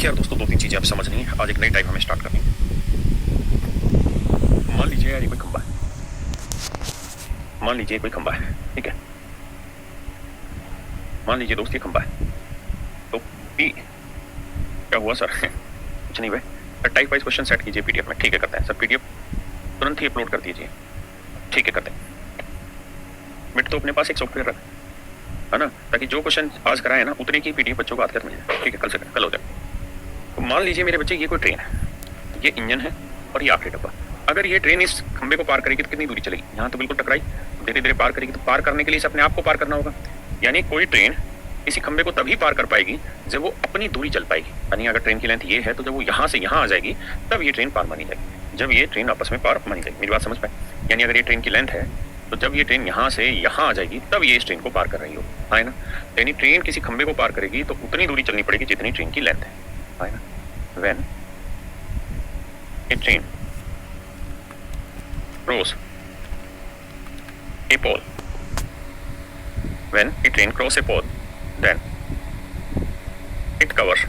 देखिए यार दोस्तों, दो तीन चीजें आप समझनी है। आज एक नई टाइप हमें स्टार्ट करनी है। मान लीजिए यार ये कोई खंबा है, मान लीजिए कोई खंबा है, ठीक है। मान लीजिए दोस्त ये खंबा है, तो पी क्या हुआ सर? कुछ नहीं भाई, टाइप वाइज क्वेश्चन सेट कीजिए पीडीएफ में। ठीक है, करते हैं सर। पीडीएफ तुरंत ही अपलोड कर दीजिए। ठीक है, करते हैं। मिट तो अपने पास एक सॉफ्टवेयर रख, है ना, ताकि जो क्वेश्चन आज कराए ना उतने की पीडीएफ बच्चों को हाथ मिल जाए। ठीक है, कल से कल हो जाए। तो मान लीजिए मेरे बच्चे ये कोई ट्रेन है, ये इंजन है और ये आखिरी डब्बा। अगर ये ट्रेन इस खंबे को पार करेगी तो कितनी दूरी चलेगी? यहाँ तो बिल्कुल टकराई, धीरे धीरे पार करेगी। तो पार करने के लिए इसे अपने आप को पार करना होगा। यानी कोई ट्रेन इसी खंबे को तभी पार कर पाएगी जब वो अपनी दूरी चल पाएगी। यानी अगर ट्रेन की लेंथ ये है तो जब वो यहाँ से यहाँ आ जाएगी तब ये ट्रेन पार मानी जाएगी, जब ये ट्रेन आपस में पार मानी जाएगी। मेरी बात समझ पाए? यानी अगर ये ट्रेन की लेंथ है तो जब ये ट्रेन यहाँ से यहाँ आ जाएगी तब ये इस ट्रेन को पार कर रही होगी, है ना। यानी ट्रेन किसी खंबे को पार करेगी तो उतनी दूरी चलनी पड़ेगी जितनी ट्रेन की लेंथ है ना। When a train cross a pole, when a train crosses a pole, then it covers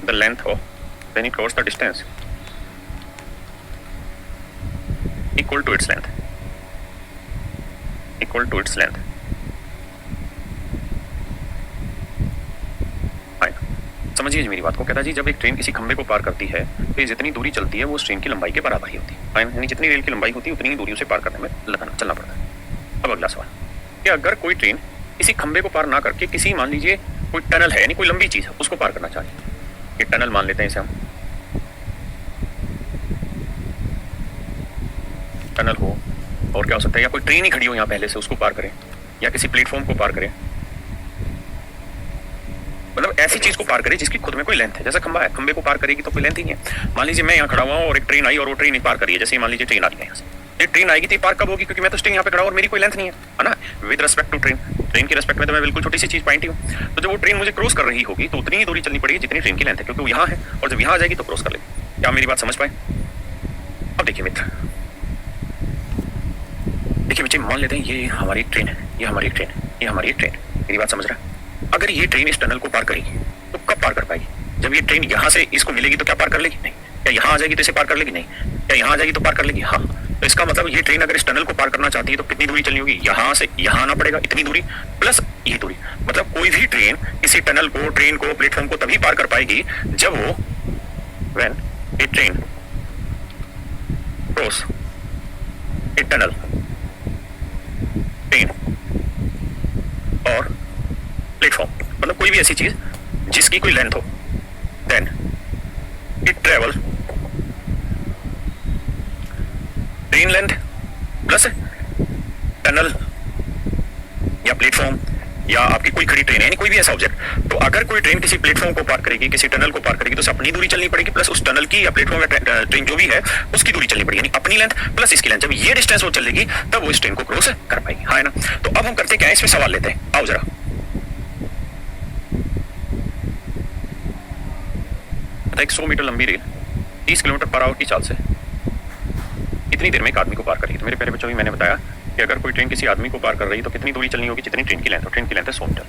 the length of, then it covers the distance equal to its length, equal to its length. Fine. समझिए मेरी बात को। कहता जी जब एक train किसी खंबे को पार करती है तो ये जितनी दूरी चलती है वो उस ट्रेन की लंबाई के बराबर ही होती है। यानी जितनी रेल की लंबाई होती है उतनी ही दूरी उसे पार करने में चलना पड़ता है। अब अगला सवाल कि अगर कोई ट्रेन किसी खंबे को पार ना करके किसी, मान लीजिए कोई टनल है, यानी कोई लंबी चीज है, उसको पार करना चाहिए। ये टनल मान लेते हैं इसे हम। टनल हो और क्या हो सकता है, या कोई ट्रेन ही खड़ी हो यहाँ पहले से, उसको पार करें, या किसी प्लेटफॉर्म को पार करें। मतलब ऐसी चीज को पार करे जिसकी खुद में कोई लेंथ है। जैसा खंबा है, खंबे को पार करेगी तो कोई लेंथ ही नहीं है। मान लीजिए मैं यहाँ खड़ा हुआ हूँ और एक ट्रेन आई और वो ट्रेन पार करी है। जैसे मान लीजिए ट्रेन आ रही है यहाँ से, ये ट्रेन आएगी तो पार कब होगी? क्योंकि मैं तो स्टिल यहाँ पे खड़ा हूँ और मेरी कोई लेंथ नहीं है ना। With respect to train, train की रेस्पेक्ट में तो मैं बिल्कुल छोटी सी चीज पॉइंट ही हूँ। तो जब वो ट्रेन मुझे क्रॉस कर रही होगी तो उतनी ही दूरी चलनी पड़ेगी जितनी ट्रेन की लेंथ है, क्योंकि वो यहाँ है और जब यहाँ आ जाएगी तो क्रॉस कर लेगी। क्या मेरी बात समझ पाए? अब देखिए मित्र, देखिए बच्चे, मान लेते हैं ये हमारी ट्रेन है, ये हमारी ट्रेन है, ये हमारी ट्रेन। मेरी बात समझ रहा है? अगर ये ट्रेन इस टनल को पार करेगी तो कब पार कर पाएगी? जब ये ट्रेन यहाँ से इसको मिलेगी तो क्या पार कर लेगी? नहीं। क्या यहाँ आ जाएगी तो इसे पार कर लेगी? नहीं। क्या यहाँ आ जाएगी तो पार कर लेगी? हाँ। तो इसका मतलब ये ट्रेन अगर इस टनल को पार करना चाहती है तो कितनी दूरी चलनी होगी? यहाँ से यहाँ आना पड़ेगा, इतनी दूरी प्लस ये दूरी। मतलब कोई भी ट्रेन किसी टनल को, ट्रेन को, प्लेटफॉर्म को तभी पार कर पाएगी जब वो when a train cross a tunnel, train और प्लेटफॉर्म, मतलब कोई भी ऐसी चीज जिसकी कोई लेंथ हो, then it travel train length plus tunnel या प्लेटफॉर्म या आपकी कोई खड़ी ट्रेन है, यानी कोई भी ऐसा ऑब्जेक्ट। तो अगर कोई ट्रेन किसी प्लेटफॉर्म को पार करेगी, किसी टनल को पार करेगी, तो अपनी दूरी चलनी पड़ेगी प्लस उस टनल की या प्लेटफॉर्म या ट्रेन जो भी है उसकी दूरी चलनी पड़ेगी, यानी अपनी लेंथ प्लस इसकी लेंथ। जब ये डिस्टेंस वो चलेगी तब वो इस ट्रेन को क्रॉस कर पाएगी, हाँ है ना। तो अब हम करते क्या है, इसमें सवाल लेते हैं। आओ जरा, एक 100 मीटर लंबी रेल 30 किलोमीटर पर आवर की चाल से इतनी देर में एक आदमी को पार करेगी। तो मेरे प्यारे बच्चों, भी मैंने बताया कि अगर कोई ट्रेन किसी आदमी को पार कर रही है तो कितनी दूरी चलनी होगी जितनी ट्रेन की लेंथ है। ट्रेन की लेंथ है 100 मीटर,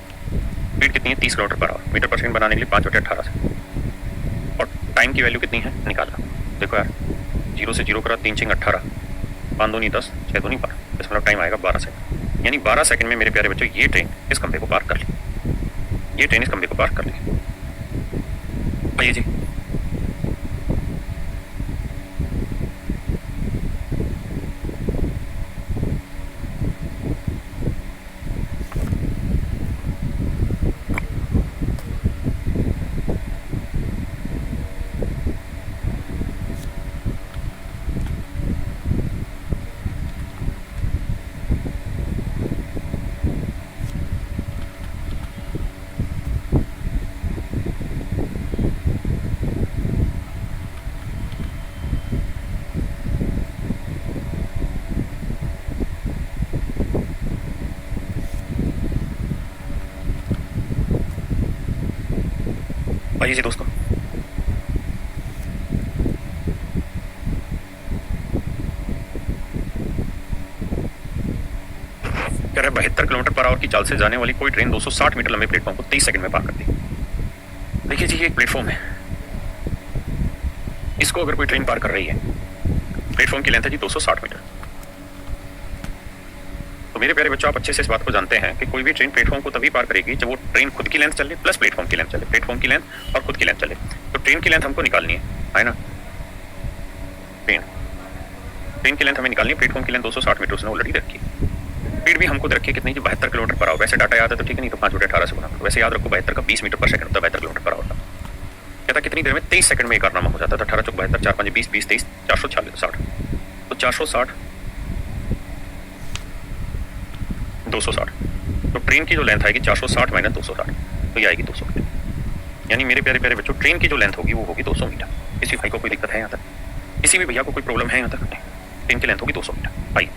स्पीड कितनी है 30 किलोमीटर पर आवर। मीटर पर सेकंड बनाने के लिए 5/18 से, और टाइम की वैल्यू कितनी है निकाला। देखो यार, 0 से 0 करा 3 6 18, 5 2 10, 6 2 12, इसमें मतलब टाइम आएगा 12 सेकंड। यानी 12 सेकंड में मेरे प्यारे बच्चों ये ट्रेन इस खंबे को पार कर ली, ये ट्रेन इस खंबे को पार कर ली। आइए जी, आइए जी दोस्तों, कह रहे भाई 72 किलोमीटर पर आवर की चाल से जाने वाली कोई ट्रेन 260 मीटर लंबे प्लेटफॉर्म को 23 सेकंड में पार करती है। देखिए जी, ये एक प्लेटफॉर्म है, इसको अगर कोई ट्रेन पार कर रही है, प्लेटफॉर्म की लेंथ है जी 260 मीटर। तो मेरे प्यारे बच्चों, आप अच्छे से इस बात को जानते हैं कि कोई भी ट्रेन प्लेटफॉर्म को तभी पार करेगी जब वो ट्रेन खुद की लेंथ चले प्लस प्लेटफॉर्म की लेंथ चले, प्लेटफॉर्म की लेंथ और खुद की लेंथ चले। तो ट्रेन की लेंथ हमको निकालनी है ना। ट्रेन की लेंथ हमें निकालनी है, प्लेटफॉर्म की लेंथ 260 मीटर उसने ऑलरेडी रखी है। स्पीड भी हमको रखी है कितनी जी, 72 किलोमीटर पर आवर। वैसे डाटा याद है तो ठीक है, नहीं तो 5/18 से गुना। वैसे याद रखो 72 का 20 मीटर पर सेकंड होता है 72 किलोमीटर पर आवर का। कहता कितनी देर में, 23 सेकंड में एक कारनामा हो जाता था। 18 चौक 72, 4 5 20, 20 23, 460। तो 460 260, तो ट्रेन की जो लेंथ आएगी 460 माइनस 260, तो ये आएगी 200 मीटर। यानी मेरे प्यारे प्यारे बच्चों, ट्रेन की जो लेंथ होगी वो होगी 200 मीटर। किसी भाई को कोई दिक्कत है यहाँ तक? किसी भी भैया को कोई प्रॉब्लम है यहाँ तक? ट्रेन की लेंथ होगी 200 मीटर। आइए,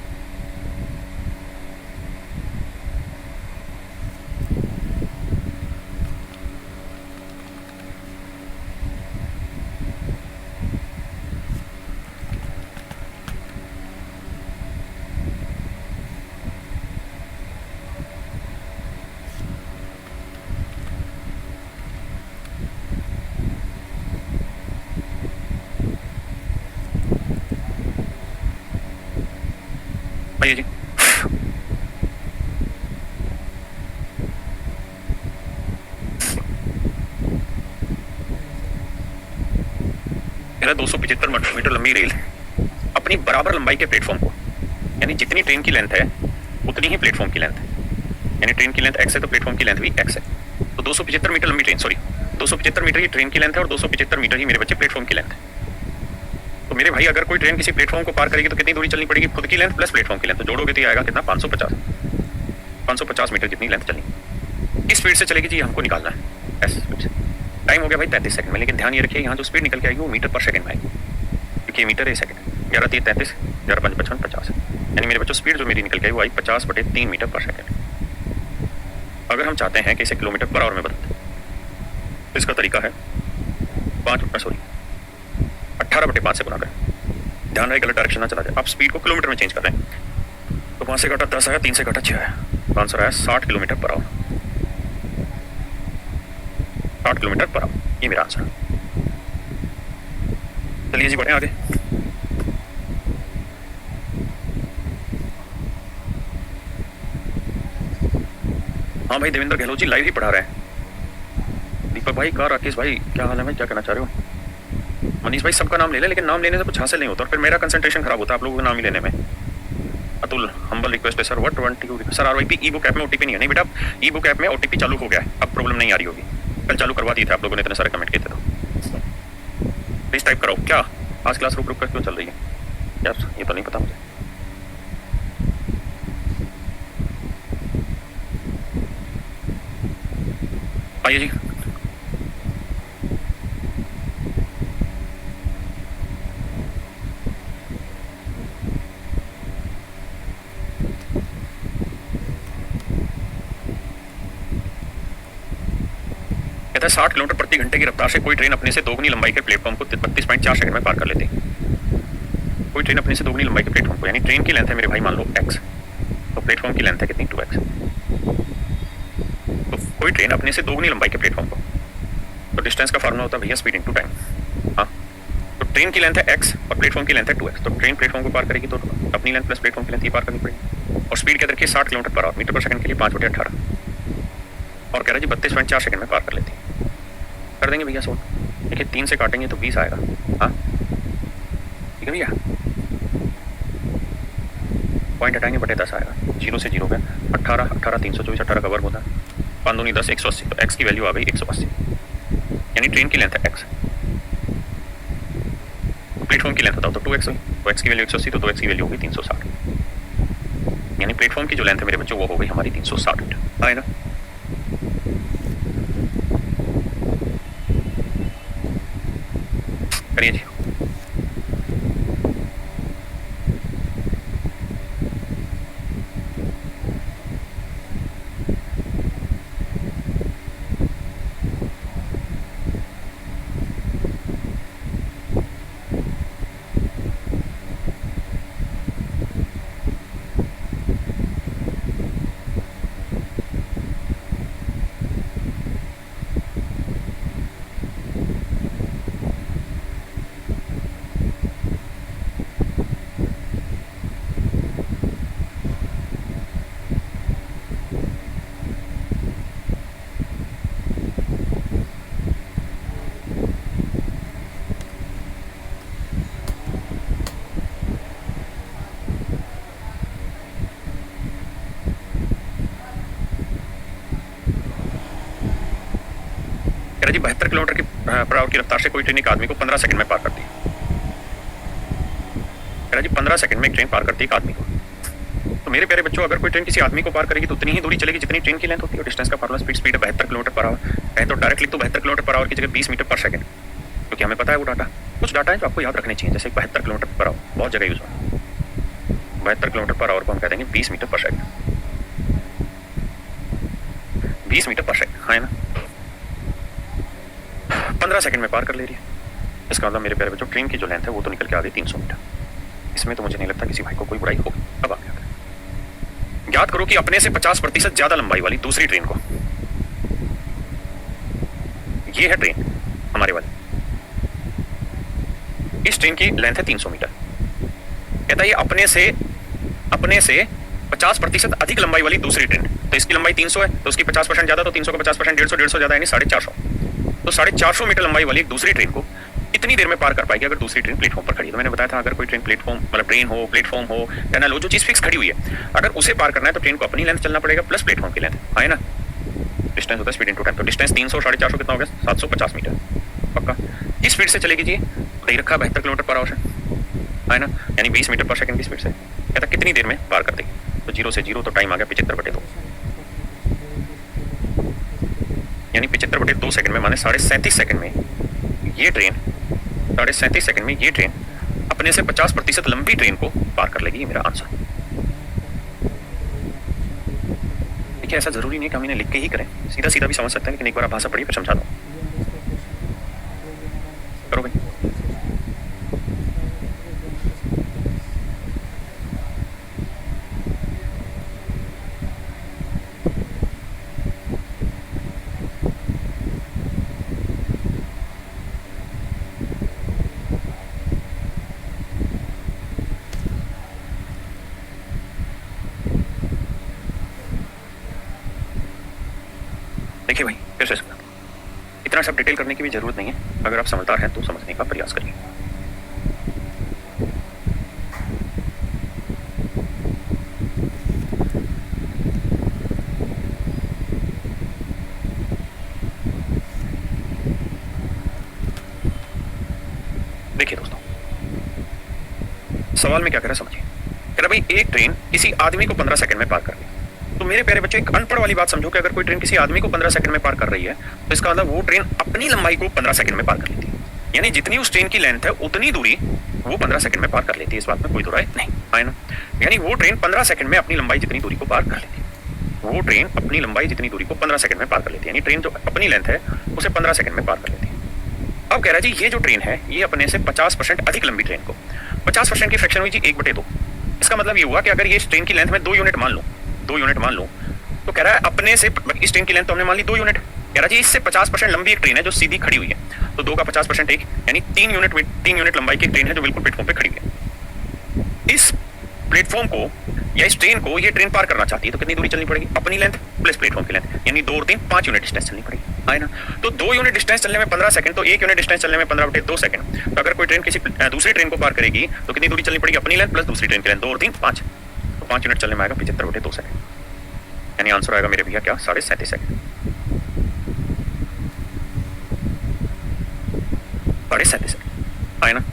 आइए जी। मेरा 275 मीटर लंबी रेल अपनी बराबर लंबाई के प्लेटफॉर्म को, यानी जितनी ट्रेन की लेंथ है उतनी ही प्लेटफॉर्म की लेंथ है। यानी ट्रेन की लेंथ x है तो प्लेटफॉर्म की लेंथ भी x है। तो 275 मीटर लंबी ट्रेन, 275 मीटर ही ट्रेन की लेंथ है और 275 मीटर ही मेरे बच्चे प्लेटफॉर्म की लेंथ है। तो मेरे भाई, अगर कोई ट्रेन किसी प्लेटफॉर्म को पार करेगी तो कितनी दूरी चलनी पड़ेगी? खुद की लेंथ प्लस प्लेटफॉर्म की लेंथ, तो जोड़ोगे तो आएगा कितना? 550 मीटर जितनी लेंथ चलेगी। इस स्पीड से चलेगी जी, हमको निकालना है ऐसे स्पीड से। टाइम हो गया भाई 33 सेकंड में, लेकिन ध्यान ये रखिए यहाँ जो स्पीड निकल के आएगी वो मीटर पर सेकंड में आएगी, क्योंकि मीटर है सेकंड। 11 3 33, 11 5 55 50। यानी मेरे बच्चों स्पीड जो मेरी निकल के आई वो आई 50/3 मीटर पर सेकंड। अगर हम चाहते हैं कि इसे किलोमीटर पर आवर में बदलते तो इसका तरीका है 18/5 से गुना करें। ध्यान रहे गलत डायरेक्शन ना चला जाए। आप स्पीड को किलोमीटर में चेंज कर रहे हैं, तो 5 से घटा 10 आया, 3 से घटा 6 आया, तो आंसर आया 60 kilometre per hour. 60 kilometre per hour, ये मेरा आंसर है। चलिए जी, बढ़े आगे। हाँ भाई, देवेंद्र गहलोत जी लाइव ही पढ़ा रहे हैं। दीपक भाई, का राकेश भाई, क्या हाल है भाई, क्या कहना चाह रहे हो? मनीष भाई, सबका नाम ले ले, लेकिन नाम लेने से कुछ हासिल नहीं होता और फिर मेरा कंसंट्रेशन खराब होता है आप लोगों के नाम ही लेने में। अतुल, हम्बल रिक्वेस्ट है sir, what want you sir? RYP e book app में ओटीपी नहीं है। नहीं बेटा, ई बुक ऐप में ओटीपी चालू हो गया है, अब प्रॉब्लम नहीं आ रही होगी। कल चालू करवा दिए थे आप लोगों ने, इतने सारे कमेंट किए थे। तो प्लीज टाइप कराओ। क्या आज क्लास रुक रुक कर क्यों चल रही है यार? ये तो नहीं पता मुझे। आइए जी। कहता है 60 किलोमीटर प्रति घंटे की रफ्तार से कोई ट्रेन अपने से दोगुनी लंबाई के प्लेटफॉर्म को 32.4 सेकंड में पार कर लेती है। कोई ट्रेन अपने से दोगुनी लंबाई के प्लेटफॉर्म को, यानी ट्रेन की लेंथ है मेरे भाई मान लो x, तो प्लेटफॉर्म की लेंथ है कितनी? 2x। तो कोई ट्रेन अपने से दोगुनी लंबाई के प्लेटफॉर्म को, तो डिस्टेंस का फार्मूला होता है भैया स्पीड इनटू टाइम। हाँ, तो ट्रेन की लेंथ है x और प्लेटफॉर्म की लेंथ है 2x, तो ट्रेन प्लेटफॉर्म को पार करेगी तो अपनी लेंथ प्लस प्लेटफॉर्म की लेंथ ही पार करनी पड़ेगी। और स्पीड क्या रखिए? 60 किलोमीटर पर आवर, मीटर पर सेकंड के लिए 5/18, और कह रहा है जी 32.4 सेकंड में पार कर लेती है। कर देंगे भैया सोल्व। देखिए 3 से काटेंगे तो 20 आएगा। हाँ ठीक है भैया, पॉइंट हटाएंगे बटे 10 आएगा, 0 से 0 गया 18, 18 324, 18 का वर्ग होता है 5 दूनी 10, 180। तो x की वैल्यू आ गई 180, यानी ट्रेन की लेंथ है x, प्लेटफॉर्म की लेंथ बताओ तो 2x हुई, तो x की वैल्यू 180, तो 2x की वैल्यू होगी 360, यानी प्लेटफॉर्म की जो लेंथ है मेरे बच्चों वो हो गई हमारी 360 मीटर। आए ना? करिए जी। रहा जी 72 किलोमीटर की पर आवर की रफ्तार से कोई ट्रेन एक आदमी को 15 सेकंड में पार करती है। कह रहा जी 15 सेकंड में एक ट्रेन पार करती है एक आदमी को। तो मेरे प्यारे बच्चों, अगर कोई ट्रेन किसी आदमी को पार करेगी तो उतनी ही दूरी चलेगी जितनी ट्रेन की लेंथ होती है। डिस्टेंस का फार्मूला स्पीड है 72 किलोमीटर पर आवर। कहें तो डायरेक्ट लिख दो 72 किलोमीटर पर आवर की जगह 20 मीटर पर सेकंड, क्योंकि हमें पता है वो डाटा। कुछ डाटा है जो आपको याद रखने चाहिए, जैसे 72 किलोमीटर पर आवर बहुत जगह यूज हुआ। 72 किलोमीटर पर आवर को हम कह देंगे 20 मीटर पर सेकंड। 20 मीटर पर सेकंड, हाँ है ना। 15 सेकंड में पार कर ले रही है। इसका मतलब मेरे प्यारे बच्चों, ट्रेन की जो लेंथ है वो तो निकल के आ गई 300 मीटर। इसमें तो मुझे नहीं लगता किसी भाई को कोई बुराई होगी। अब आप ज्ञात करो कि अपने से 50% ज्यादा लंबाई वाली दूसरी ट्रेन को, ये है ट्रेन हमारे वाली, इस ट्रेन की लेंथ है 300 मीटर। कहता है ये अपने से 50% अधिक लंबाई वाली दूसरी ट्रेन, तो इसकी लंबाई 300 है तो उसकी 50% ज्यादा, तो 300 का 50% 150 ज्यादा यानी 450। तो 450 मीटर लंबाई वाली एक दूसरी ट्रेन को कितनी देर में पार कर पाएगी अगर दूसरी ट्रेन प्लेटफॉर्म पर खड़ी है। तो मैंने बताया था अगर कोई ट्रेन प्लेटफॉर्म मतलब ट्रेन हो, प्लेटफॉर्म हो, टनल हो, जो चीज फिक्स खड़ी हुई है, अगर उसे पार करना है तो ट्रेन को अपनी लेंथ चलना पड़ेगा प्लस प्लेटफॉर्म की लेंथ, है ना। डिस्टेंस होता है स्पीड इनटू टाइम। तो डिस्टेंस 300 450 कितना हो गया 750 मीटर पक्का। किस स्पीड से चलेगी जी, दे रखा 72 किलोमीटर पर आवर से, है ना, यानी 20 मीटर पर सेकंड की स्पीड से। कहता कितनी देर में पार कर देगी, तो 0 से 0 तो टाइम आ गया 75/2, यानी 75/2 सेकंड में, माने 37.5 सेकंड में ये ट्रेन 37.5 सेकंड में ये ट्रेन अपने से 50% लंबी ट्रेन को पार कर लेगी। ये मेरा आंसर। देखिए ऐसा जरूरी नहीं कि हम इन्हें लिख के ही करें, सीधा सीधा भी समझ सकते हैं, लेकिन एक बार आप भाषा पढ़िए फिर समझा दो। करो भाई। देखिए भाई फिर से इतना सब डिटेल करने की भी जरूरत नहीं है, अगर आप समझदार हैं तो समझने का प्रयास करिए। देखिए दोस्तों, सवाल में क्या कह रहा है समझिए। कह रहा भाई एक ट्रेन किसी आदमी को 15 सेकंड में पार कर ली। तो मेरे प्यारे बच्चों, एक अनपढ़ वाली बात समझो कि अगर कोई ट्रेन किसी आदमी को 15 सेकंड में पार कर रही है तो इसका मतलब वो ट्रेन अपनी लंबाई को 15 सेकंड में पार कर लेती है, यानी जितनी उस ट्रेन की लेंथ है उतनी दूरी वो 15 सेकंड में पार कर लेती है। इस बात में कोई दो राय नहीं, है ना। यानी वो ट्रेन 15 सेकंड में अपनी लंबाई जितनी दूरी को पार कर लेती है। वो ट्रेन अपनी लंबाई जितनी दूरी को 15 सेकंड में पार कर लेती है, यानी ट्रेन जो अपनी लेंथ है उसे 15 सेकंड में पार कर लेती है। अब कह रहा है जी ये जो ट्रेन है ये अपने से 50% अधिक लंबी ट्रेन को, 50% की फ्रैक्शन हुई जी 1/2। इसका मतलब ये हुआ कि अगर ये इस ट्रेन की लेंथ में 2 यूनिट मान लूं, 2 यूनिट मान लूं, तो कह रहा है अपने से इस ट्रेन की लेंथ तो हमने मान ली 2 यूनिट। कह रहा जी इससे 50% लंबी एक ट्रेन है जो सीधी खड़ी हुई है, तो 2 का 50% 1, यानी 3 यूनिट लंबाई की एक ट्रेन है जो बिल्कुल प्लेटफॉर्म पे खड़ी है। इस प्लेटफॉर्म को या इस ट्रेन को ये ट्रेन पार करना चाहती है तो कितनी दूरी चलनी पड़ेगी, अपनी लेंथ प्लस प्लेटफॉर्म की लेंथ, यानी 2 और 3 5 यूनिट डिस्टेंस चलनी पड़ेगी, है ना। तो 2 यूनिट डिस्टेंस चलने में 15 सेकंड, तो 1 यूनिट डिस्टेंस चलने में 15/2 सेकंड। तो अगर कोई ट्रेन किसी दूसरी ट्रेन को पार करेगी तो कितनी दूरी चलनी पड़ेगी, अपनी लेंथ प्लस दूसरी ट्रेन की लेंथ, 2 और 3 5, तो 5 यूनिट चलने में आएगा 75/2 सेकंड, यानी आंसर आएगा मेरे भैया क्या 37.5 सेकंड। 37.5 सेकंड, है ना।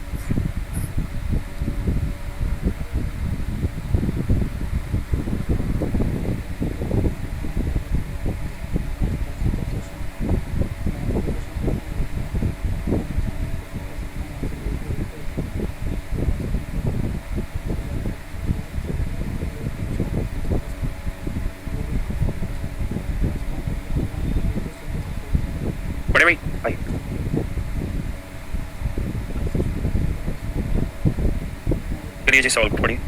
बड़े भाई भाई चलिए जी सवाल को पढ़िए।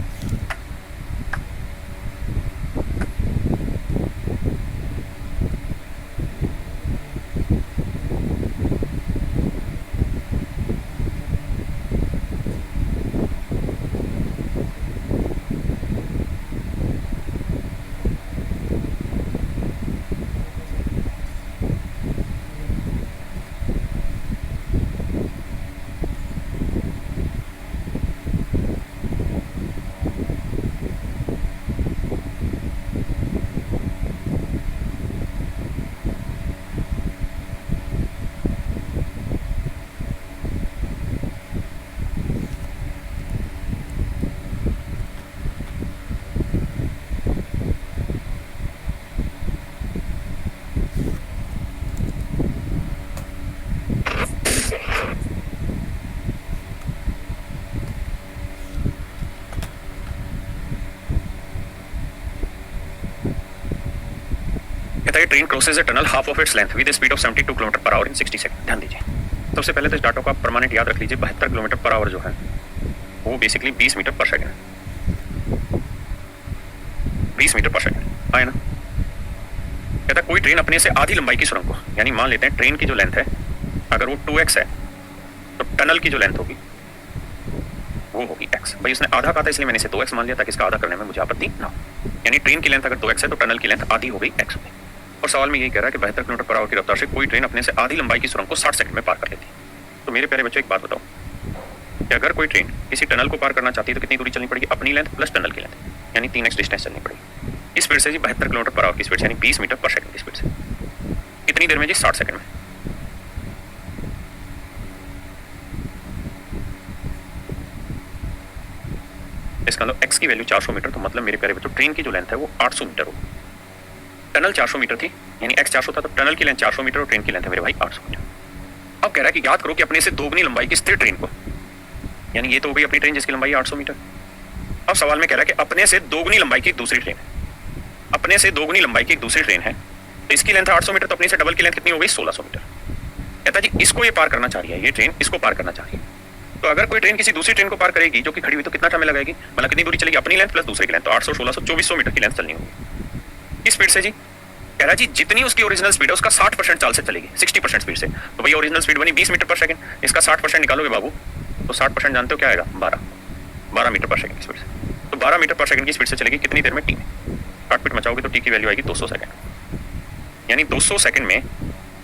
Train crosses a tunnel half of its length with speed of 72 kilometre per hour in 60 second. ध्यान दीजिए, सबसे पहले तो इस डाटा को आप परमानेंट याद रख लीजिए। 72 किलोमीटर पर आवर जो है वो बेसिकली 20 मीटर पर सेकंड, 20 मीटर पर सेकंड आए ना। कहता कोई ट्रेन अपने से आधी लंबाई की सुरंग को, यानी मान लेते हैं ट्रेन की जो लेंथ है अगर वो 2x है तो टनल की जो लेंथ होगी वो होगी x। भाई उसने आधा कहा था इसलिए मैंने इसे 2x मान लिया ताकि इसका आधा करने में मुझे आपत्ति ना हो। यानी ट्रेन की लेंथ अगर 2x है तो टनल की लेंथ आधी हो गई x होगी। और सवाल में यही कह रहा है कि 72 किलोमीटर पर आवर की रफ्तार से कोई ट्रेन अपने से आधी लंबाई की सुरंग को 60 सेकंड में पार कर लेती है। तो मेरे प्यारे बच्चों एक बात बताओ कि अगर कोई ट्रेन किसी टनल को पार करना चाहती है तो कितनी दूरी चलनी पड़ेगी? अपनी लेंथ प्लस टनल की लेंथ, यानी 3x डिस्टेंस चलनी पड़ेगी। इस स्पीड से जी 72 किलोमीटर पर आवर की स्पीड से, यानी 20 मीटर पर सेकंड की स्पीड से कितनी देर में जी? 60 सेकंड में। इसका मतलब x की वैल्यू 400 मीटर, तो मतलब मेरे प्यारे बच्चों ट्रेन की जो लेंथ है वो 800 मीटर होगी। टनल 400 मीटर थी, यानी x 400 था, तो टनल की लेंथ 400 मीटर और ट्रेन की लेंथ है मेरे भाई 800 मीटर। अब कह रहा है कि याद करो कि अपने से दोगुनी लंबाई की स्थिर ट्रेन को, यानी ये तो हो गई अपनी ट्रेन जिसकी लंबाई 800 मीटर। अब सवाल में कह रहा है कि अपने से दोगुनी लंबाई की एक दूसरी ट्रेन, अपने से दोगुनी लंबाई की एक दूसरी ट्रेन है, तो इसकी लेंथ 800 मीटर, तो अपने से डबल की लेंथ कितनी हो गई? 1600 मीटर। कहता जी इसको ये पार करना चाह रही है, ये ट्रेन इसको पार करना चाह रही है। तो अगर कोई ट्रेन किसी दूसरी ट्रेन को पार करेगी जो कि खड़ी हुई, तो कितना समय लगाएगी? मतलब कितनी दूरी चलेगी? अपनी लेंथ प्लस दूसरे की लेंथ, तो 800, 1600, 2400 मीटर की लेंथ चलनी होगी। किस स्पीड से जी? कह रहा जी जितनी उसकी ओरिजिनल स्पीड है उसका 60% चाल से चलेगी, 60% स्पीड से। तो भैया ओरिजिनल स्पीड बनी 20 मीटर पर सेकंड, इसका 60% निकालोगे बाबू तो 60% जानते हो क्या आएगा? 12 मीटर पर सेकंड की स्पीड से। तो 12 मीटर पर सेकंड की स्पीड से चलेगी कितनी देर में? टी में। 8 फीट मचाओगे तो टी की वैल्यू आएगी 200 सेकंड, यानी 200 सेकंड में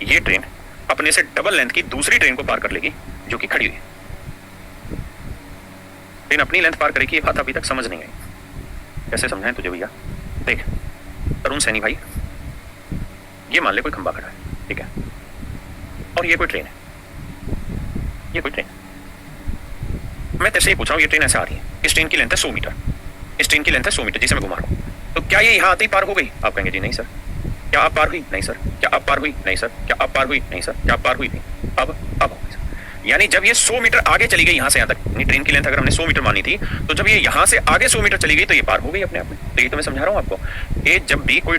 ये ट्रेन अपने से डबल लेंथ की दूसरी ट्रेन को पार कर लेगी जो कि खड़ी हुई है। ट्रेन अपनी लेंथ पार करेगी, ये बात अभी तक समझ नहीं आई। कैसे समझाएं तुझे भैया? देख तरुण सैनी भाई, ये मान ले कोई खंबा खड़ा है, ठीक है, और ये कोई ट्रेन है, ये कोई ट्रेन। मैं तेरे से ये पूछ रहा हूँ, ये ट्रेन ऐसे आ रही है, इस ट्रेन की लेंथ है 100 मीटर, इस ट्रेन की लेंथ है 100 मीटर जिसे मैं घुमा रहा हूँ, तो क्या ये यहाँ आते ही पार हो गई? आप कहेंगे जी नहीं सर। क्या आप पार हुई? नहीं सर। क्या आप पार हुई? नहीं सर। क्या आप पार हुई? नहीं सर। क्या आप पार हुई? नहीं। अब हो गई सर। यानी जब ये 100 मीटर आगे चली गई यहाँ से यहाँ तक, ट्रेन की लेंथ अगर हमने 100 मीटर मानी थी, तो जब ये यहाँ से आगे 100 मीटर चली गई तो ये पार हो गई अपने आप में। तो ये तो मैं समझा रहा हूँ आपको, ये जब भी कोई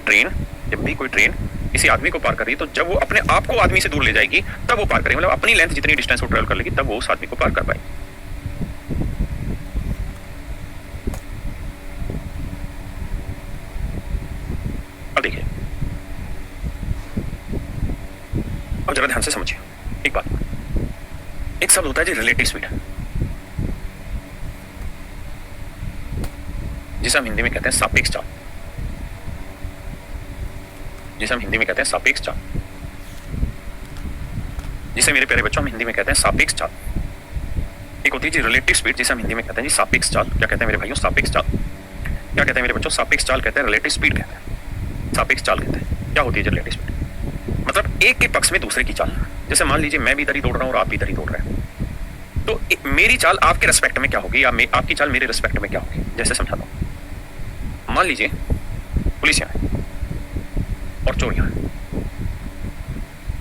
ट्रेन किसी आदमी को पार कर रही है तो जब वो अपने आप को आदमी से दूर ले जाएगी तब वो पार करेगी, मतलब अपनी लेंथ जितनी डिस्टेंस वो ट्रेवल कर लेगी तब वो उस आदमी को पार कर पाएगी। अब देखिए, अब जरा ध्यान से समझिए एक बात। एक शब्द होता है जी रिलेटिव स्पीड, जिसे हम हिंदी में कहते हैं सापेक्ष चाल, जिसे हम हिंदी में कहते हैं सापेक्ष चाल, जिसे मेरे प्यारे बच्चों हम हिंदी में कहते हैं सापेक्ष चाल। एक होती है जी रिलेटिव स्पीड, जिसे हम हिंदी में कहते हैं जी सापेक्ष चाल। क्या कहते हैं मेरे भाइयों? सापेक्ष चाल। क्या कहते हैं मेरे बच्चों? सापेक्ष चाल कहते हैं, रिलेटिव स्पीड कहते हैं, सापेक्ष चाल कहते हैं। क्या होती है रिलेटिव स्पीड? मतलब एक के पक्ष में दूसरे की चाल। जैसे मान लीजिए मैं भी इधर ही दौड़ रहा हूँ और आप भी इधर ही दौड़ रहे हैं, तो मेरी चाल आपके रेस्पेक्ट में क्या होगी या आपकी चाल मेरे रेस्पेक्ट में क्या होगी? जैसे समझाता हूँ, मान लीजिए पुलिस यहाँ है और चोर यहाँ है,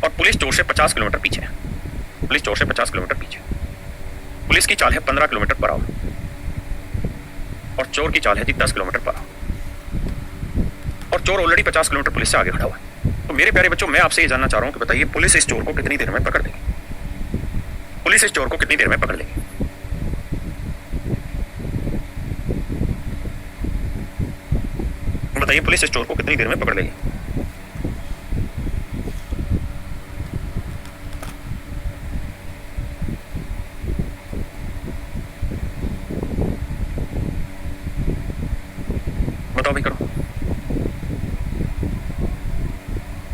और पुलिस चोर से 50 किलोमीटर पीछे है, पुलिस चोर से 50 किलोमीटर पीछे। पुलिस की चाल है 15 किलोमीटर पर आवर और चोर की चाल है जी 10 किलोमीटर पर आवर, और चोर ऑलरेडी 50 किलोमीटर पुलिस से आगे खड़ा हुआ है। तो मेरे प्यारे बच्चों मैं आपसे ये जानना चाह रहा हूँ कि बताइए पुलिस इस चोर को कितनी देर में पकड़ लेगी? पुलिस इस चोर को कितनी देर में पकड़ लेगी? बताइए पुलिस इस चोर को कितनी देर में पकड़ लेगी? बताओ भाई, करो।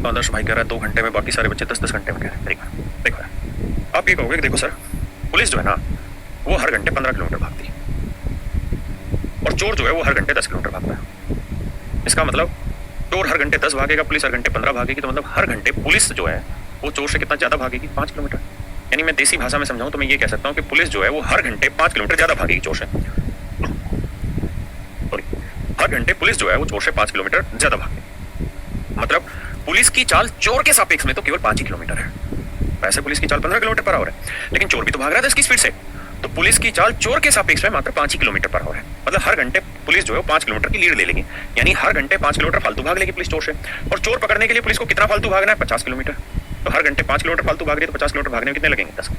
तो आदर्श भाई कह रहा है 2 घंटे में, बाकी सारे बच्चे 10-10 घंटे में कह रहे हैं। देखो आप ये कहोगे कि देखो सर पुलिस जो है ना वो हर घंटे 15 किलोमीटर भागती है और चोर जो है वो हर घंटे 10 किलोमीटर भागता है। इसका मतलब चोर हर घंटे 10 भागेगा, पुलिस हर घंटे 15 भागेगी, तो मतलब हर घंटे पुलिस जो है वो चोर से कितना ज्यादा भागेगी? 5 किलोमीटर। यानी मैं देसी भाषा में समझाऊं तो मैं ये कह सकता हूँ कि पुलिस जो है वो हर घंटे 5 किलोमीटर ज्यादा भागेगी चोर से। हर घंटे पुलिस जो है वो चोर से 5 किलोमीटर ज्यादा भागेगी। मतलब पुलिस की चाल चोर के सापेक्ष में तो केवल 5 ही किलोमीटर है। वैसे पुलिस की चाल 15 किलोमीटर पर आवर है, लेकिन चोर भी तो भाग रहा है 10 की स्पीड से, तो पुलिस की चाल चोर के सापेक्ष में मात्र 5 ही किलोमीटर पर आवर है। मतलब हर घंटे पुलिस जो है 5 किलोमीटर की लीड ले लेगी, यानी हर घंटे 5 किलोमीटर फालतू भाग लेगी पुलिस चोर से। और चोर पकड़ने के लिए पुलिस को कितना फालतू भागना है? 50 किलोमीटर। तो हर घंटे 5 किलोमीटर फालतू भाग रही है, तो 50 किलोमीटर भागने में कितने लगेंगे? 10।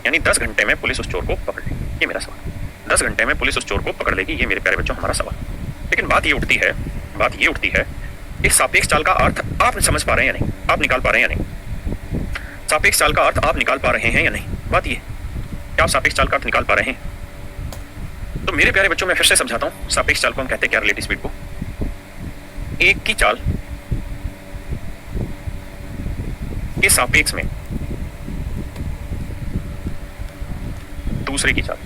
यानी 10 घंटे में पुलिस उस चोर को पकड़ लेगी, ये मेरा सवाल। 10 घंटे में पुलिस उस चोर को पकड़ लेगी, ये मेरे प्यारे बच्चों हमारा सवाल। लेकिन बात ये उठती है इस सापेक्ष चाल का अर्थ आप समझ पा रहे हैं या नहीं, आप निकाल पा रहे हैं या नहीं? सापेक्ष चाल का अर्थ आप निकाल पा रहे हैं या नहीं? बात ये क्या आप सापेक्ष चाल का अर्थ निकाल पा रहे हैं? तो मेरे प्यारे बच्चों मैं फिर से समझाता हूं, सापेक्ष चाल को हम कहते हैं क्या? रिलेटिव स्पीड को। एक की चाल के सापेक्ष में दूसरे की चाल,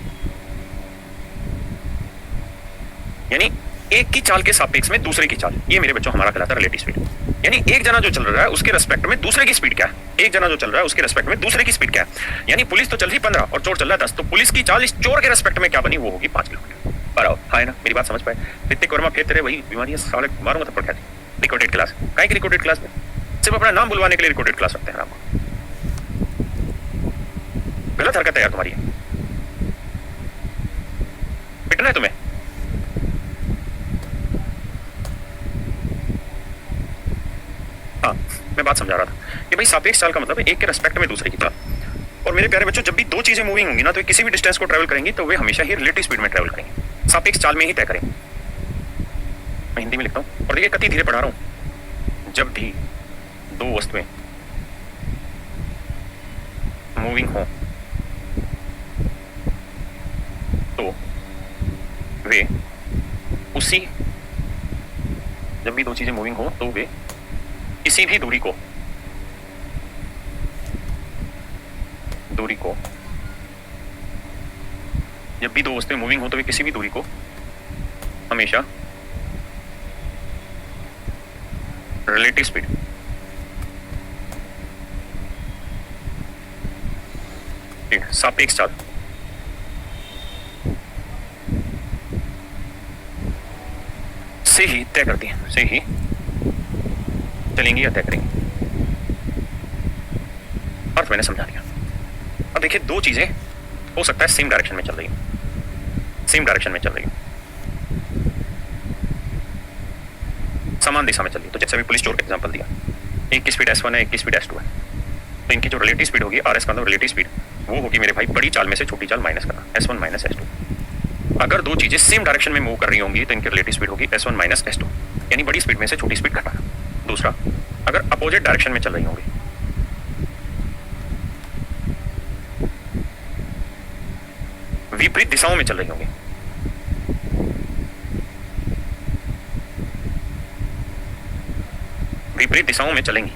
यानी एक की चाल के सापेक्ष में दूसरे की चाल, ये मेरे बच्चों हमारा कहलाता है रिलेटिव स्पीड। यानी एक जना जो चल रहा है उसके रेस्पेक्ट में दूसरे की स्पीड क्या है? एक जना जो चल रहा है उसके रेस्पेक्ट में दूसरे की स्पीड क्या है? यानी पुलिस तो चल रही 15 और चोर चल रहा है 10, तो पुलिस की चाल इस चोर के रेस्पेक्ट में क्या बनी? वो होगी 5 किलोमीटर पर आवर। हाँ है ना, मेरी बात समझ पाए? ऋतिक वर्मा फिर तेरे वही बीमारी है, साले मारूंगा थप्पड़ क्या? रिकॉर्डेड क्लास काहे की रिकॉर्डेड क्लास में सिर्फ अपना नाम बुलवाने के लिए रिकॉर्डेड क्लास रखते हैं आप। गलत हरकत है यार तुम्हारी, पिटना है तुम्हें। हाँ मैं बात समझा रहा था कि भाई सापेक्ष चाल का मतलब है एक के रेस्पेक्ट में दूसरे की चाल। और मेरे प्यारे बच्चों जब भी दो चीजें मूविंग होंगी ना, तो किसी भी डिस्टेंस को ट्रैवल करेंगी तो वे हमेशा ही रिलेटिव स्पीड में ट्रैवल करेंगे, सापेक्ष चाल में ही तय करेंगे। मैं हिंदी में लिखता हूँ और देखिए कितनी धीरे पढ़ा रहा हूँ। जब भी दो वस्तुएं मूविंग हो तो वे उसी, जब भी दो चीजें मूविंग हो तो वे किसी भी दूरी को जब भी दो वस्तुएं मूविंग हो तो वे किसी भी दूरी को हमेशा रिलेटिव स्पीड सापेक्ष चाल से ही तय करती है, से ही चलेंगी या तय करेंगी। अर्थ मैंने समझा दिया। अब देखिए दो चीजें हो सकता है सेम डायरेक्शन में चल रही है, सेम डायरेक्शन में चल रही है, समान दिशा में चल रही है। तो जैसे अभी पुलिस चोर का एग्जांपल दिया, एक की स्पीड S1 है, एक की स्पीड S2 है, तो इनकी जो रिलेटिव स्पीड होगी RS का मतलब रिलेटिव स्पीड, वो होगी मेरे भाई बड़ी चाल में से छोटी चाल माइनस करना, S1 माइनस S2। अगर दो चीजें सेम डायरेक्शन में मूव कर रही होंगी तो इनकी रिलेटिव स्पीड होगी S1 माइनस S2, यानी बड़ी स्पीड में से छोटी स्पीड घटाना। दूसरा, अगर अपोजिट डायरेक्शन में चल रही होंगी, विपरीत दिशाओं में चल रही होंगी, विपरीत दिशाओं में चलेंगी,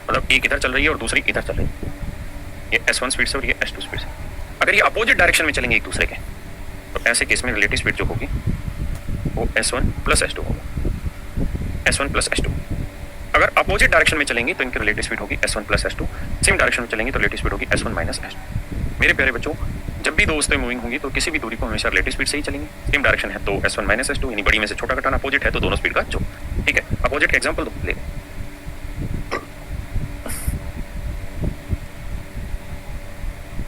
मतलब एक इधर चल रही है और दूसरी इधर चल रही है, ये S1 स्पीड से और ये S2 स्पीड से। अगर ये अपोजिट डायरेक्शन में चलेंगे एक दूसरे के, तो ऐसे केस में रिलेटिव स्पीड जो होगी वो S1 प्लस S2 होगा, S1 प्लस S2। अगर अपोजिट डायरेक्शन में चलेंगे तो इनकी रिलेटिव स्पीड होगी S1 plus S2, same direction में चलेंगे तो रिलेटिव स्पीड होगी S1 माइनस S2। मेरे प्यारे बच्चों जब भी दो वस्तुएं मूविंग होंगी तो किसी भी दूरी को हमेशा रिलेटिव स्पीड से ही चलेंगे। सेम डायरेक्शन है तो S1 माइनस S2, यानी बड़ी में से छोटा घटाना, अपोजिट है तो दोनों स्पीड का जो। ठीक है, अपोजिट का एग्जांपल दो ले।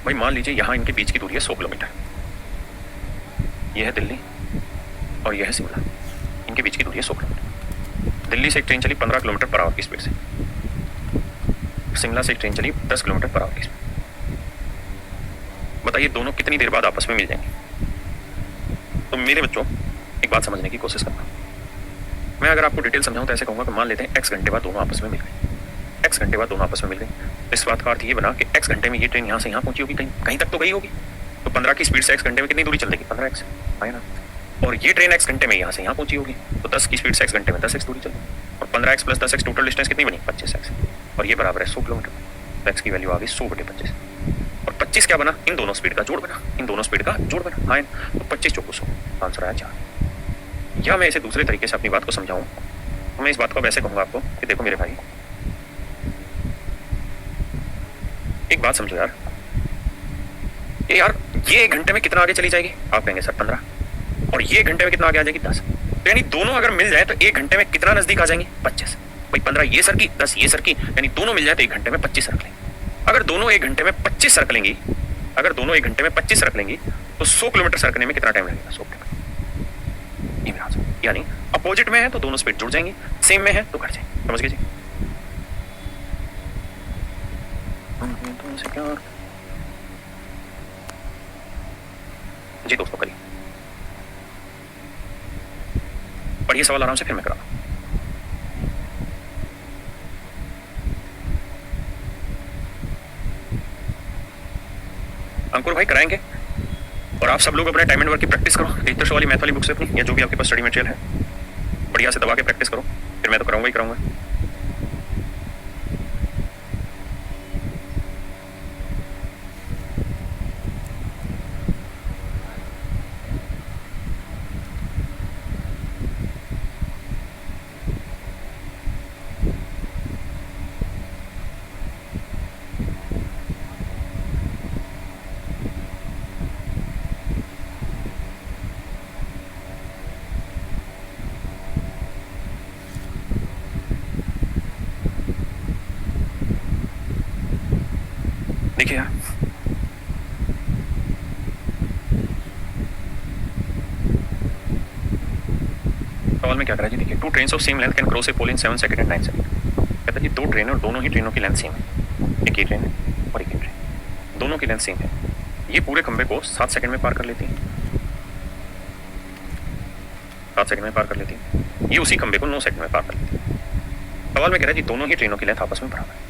भाई मान लीजिए यहाँ इनके बीच की दूरी है 100 किलोमीटर, यह है दिल्ली और यह है शिमला, इनके बीच की दूरी है 100 किलोमीटर। दिल्ली से एक ट्रेन चली 15 किलोमीटर पर आवर की स्पीड से, शिमला से एक ट्रेन चली 10 किलोमीटर पर आवर की स्पीड। बताइए दोनों कितनी देर बाद आपस में मिल जाएंगे? तो मेरे बच्चों एक बात समझने की कोशिश करना, मैं अगर आपको डिटेल समझाऊं तो ऐसे कहूंगा कि मान लेते हैं x घंटे बाद दोनों आपस में मिल गए, x घंटे बाद दोनों आपस में मिल गए। इस बात का अर्थ ये बना कि x घंटे में ये ट्रेन यहाँ से यहाँ पहुंची होगी, कहीं तक तो गई होगी, तो 15 की स्पीड से x घंटे में कितनी दूरी चल देगी? 15x है ना। और ये ट्रेन x घंटे में यहाँ से यहाँ पहुंची होगी, तो 10 की स्पीड से x घंटे में 10x दूरी चलेगी, और 15x plus 10x total distance कितनी बनी? 25x, और ये बराबर है 100 किलोमीटर। तो x की वैल्यू आ गई 100/25, और 25 क्या बना? इन दोनों स्पीड का जोड़ बना, इन दोनों स्पीड का जोड़ बना। हाँ, तो 25 चौको 100, आंसर आया 4। या मैं इसे दूसरे तरीके से अपनी बात को समझाऊं, मैं इस बात को वैसे कहूंगा आपको कि देखो मेरे भाई, एक बात समझो यार, ये 1 घंटे में कितना आगे चली जाएगी? आप कहेंगे सर 15, और ये 1 घंटे में कितना आगे आ जाएगी? 10। तो यानी दोनों अगर मिल जाए तो 1 घंटे में कितना नजदीक आ जाएंगे? 25। भाई 15 ये सर की, 10 ये सर की, यानी दोनों मिल जाए तो 1 घंटे में 25 सर्कलें। अगर दोनों 1 घंटे में 25 सर्कलेंगी अगर दोनों 1 घंटे में 25 रख लेंगी तो 100 किलोमीटर सर करने में कितना टाइम लगेगा? 100 किलोमीटर। ये मेरा आंसर। यानी अपोजिट में है तो दोनों स्पीड जुड़ जाएंगी, सेम में है तो घट जाएंगी। समझ गए जी? जी दोस्तों करिए, पढ़िए सवाल आराम से, फिर मैं करा। अंकुर भाई कराएंगे, और आप सब लोग अपने टाइम एंड वर्क की प्रैक्टिस करो। टीचर्स वाली मैथ वाली बुक से अपनी, या जो भी आपके पास स्टडी मटेरियल है, बढ़िया से दबा के प्रैक्टिस करो। फिर मैं तो कराऊंगा ही कराऊंगा। देखिए यार, सवाल में क्या करा जी? देखिए, 2 trains of same length can cross a pole in 7 second and 9 second. कहता जी 2 ट्रेन और दोनों ही ट्रेनों की लेंथ सेम है। एक ही ट्रेन है और एक ही ट्रेन, दोनों की लेंथ सेम है। ये पूरे खंबे को 7 सेकंड में पार कर लेती है, 7 सेकंड में पार कर लेती है। ये उसी खंबे को 9 सेकंड में पार कर लेती है। सवाल में कह रहा है जी दोनों ही ट्रेनों की लेंथ आपस में बराबर है।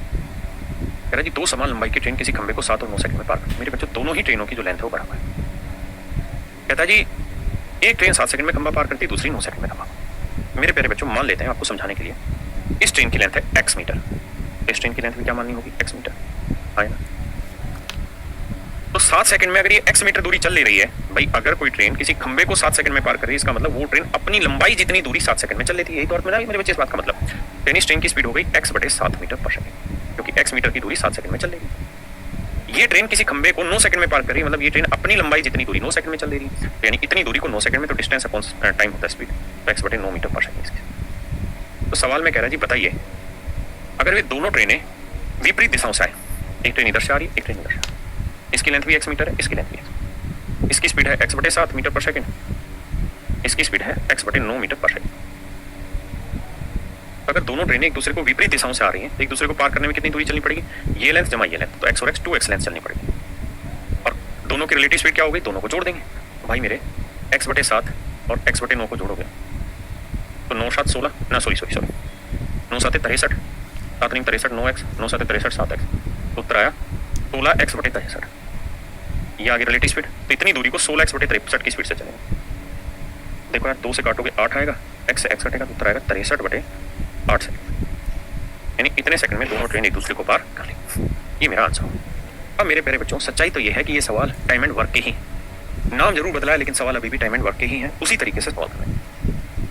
कह रहा है जी 2 समान लंबाई की ट्रेन किसी खंबे को 7 और 9 सेकंड में पार कर। मेरे बच्चों दोनों ही ट्रेनों की जो लेंथ है वो बराबर है। कहता है जी एक ट्रेन 7 सेकंड में खंबा पार करती है, दूसरी 9 सेकंड में खंबा। मेरे प्यारे बच्चों मान लेते हैं आपको समझाने के लिए, इस ट्रेन की लेंथ है x मीटर, इस ट्रेन की लेंथ भी क्या माननी होगी? x मीटर, है ना? तो 7 सेकंड में अगर ये x मीटर दूरी चल ले रही है, भाई अगर कोई ट्रेन किसी खंबे को 7 सेकंड में पार कर रही है, इसका मतलब वो ट्रेन अपनी लंबाई जितनी दूरी 7 सेकंड में चल लेती है। यही तो अर्थ में मेरे बच्चे इस बात का मतलब टेनिस ट्रेन की स्पीड हो गई x/7 मीटर पर सेकंड, क्योंकि x मीटर की दूरी 7 सेकंड में चल रही है। ये ट्रेन किसी खंबे को 9 सेकंड में पार कर रही है, मतलब ये ट्रेन अपनी लंबाई जितनी दूरी 9 सेकंड में चल रही है, यानी इतनी दूरी को 9 सेकंड में, तो डिस्टेंस अपॉन टाइम होता है स्पीड, तो x/9 मीटर पर सेकंड। तो सवाल में कह रहा है जी बताइए, अगर वे दोनों ट्रेनें विपरीत दिशाओं से आए, एक ट्रेन इधर से आ रही है, एक ट्रेन इधर से, इसकी लेंथ भी x मीटर है, इसकी लेंथ भी x, इसकी स्पीड है x/7 मीटर पर सेकंड, इसकी स्पीड है x/9 मीटर पर सेकंड। अगर दोनों ट्रेनें एक दूसरे को विपरीत दिशाओं से आ रही हैं, एक दूसरे को पार करने में कितनी दूरी चलनी पड़ेगी? ये लेंथ जमा ये लेंथ, तो x और x 2x लेंथ चलनी पड़ेगी। और दोनों की रिलेटिव स्पीड क्या हो गई? दोनों को जोड़ देंगे। तो भाई मेरे x/7 और x/9 को जोड़ोगे तो 9 7 16 ना सॉरी 9 7 63, 7 9 63 9x, 9 7 63 7x, तो उत्तर आया 16x/63। ये आगे रिलेटिव स्पीड, तो इतनी दूरी को 16x/63 की स्पीड से चलेंगे। देखो यार 2 से काटोगे 8 आएगा, x से x कटेगा तो उत्तर आएगा 63/8 सेकंड, यानी इतने सेकंड में दोनों ट्रेन एक दूसरे को पार कर लेंगे। ये मेरा आंसर होगा। अब मेरे प्यारे बच्चों सच्चाई तो ये है कि ये सवाल टाइम एंड वर्क के ही, नाम जरूर बदला है लेकिन सवाल अभी भी टाइम एंड वर्क के ही है। उसी तरीके से सवाल करें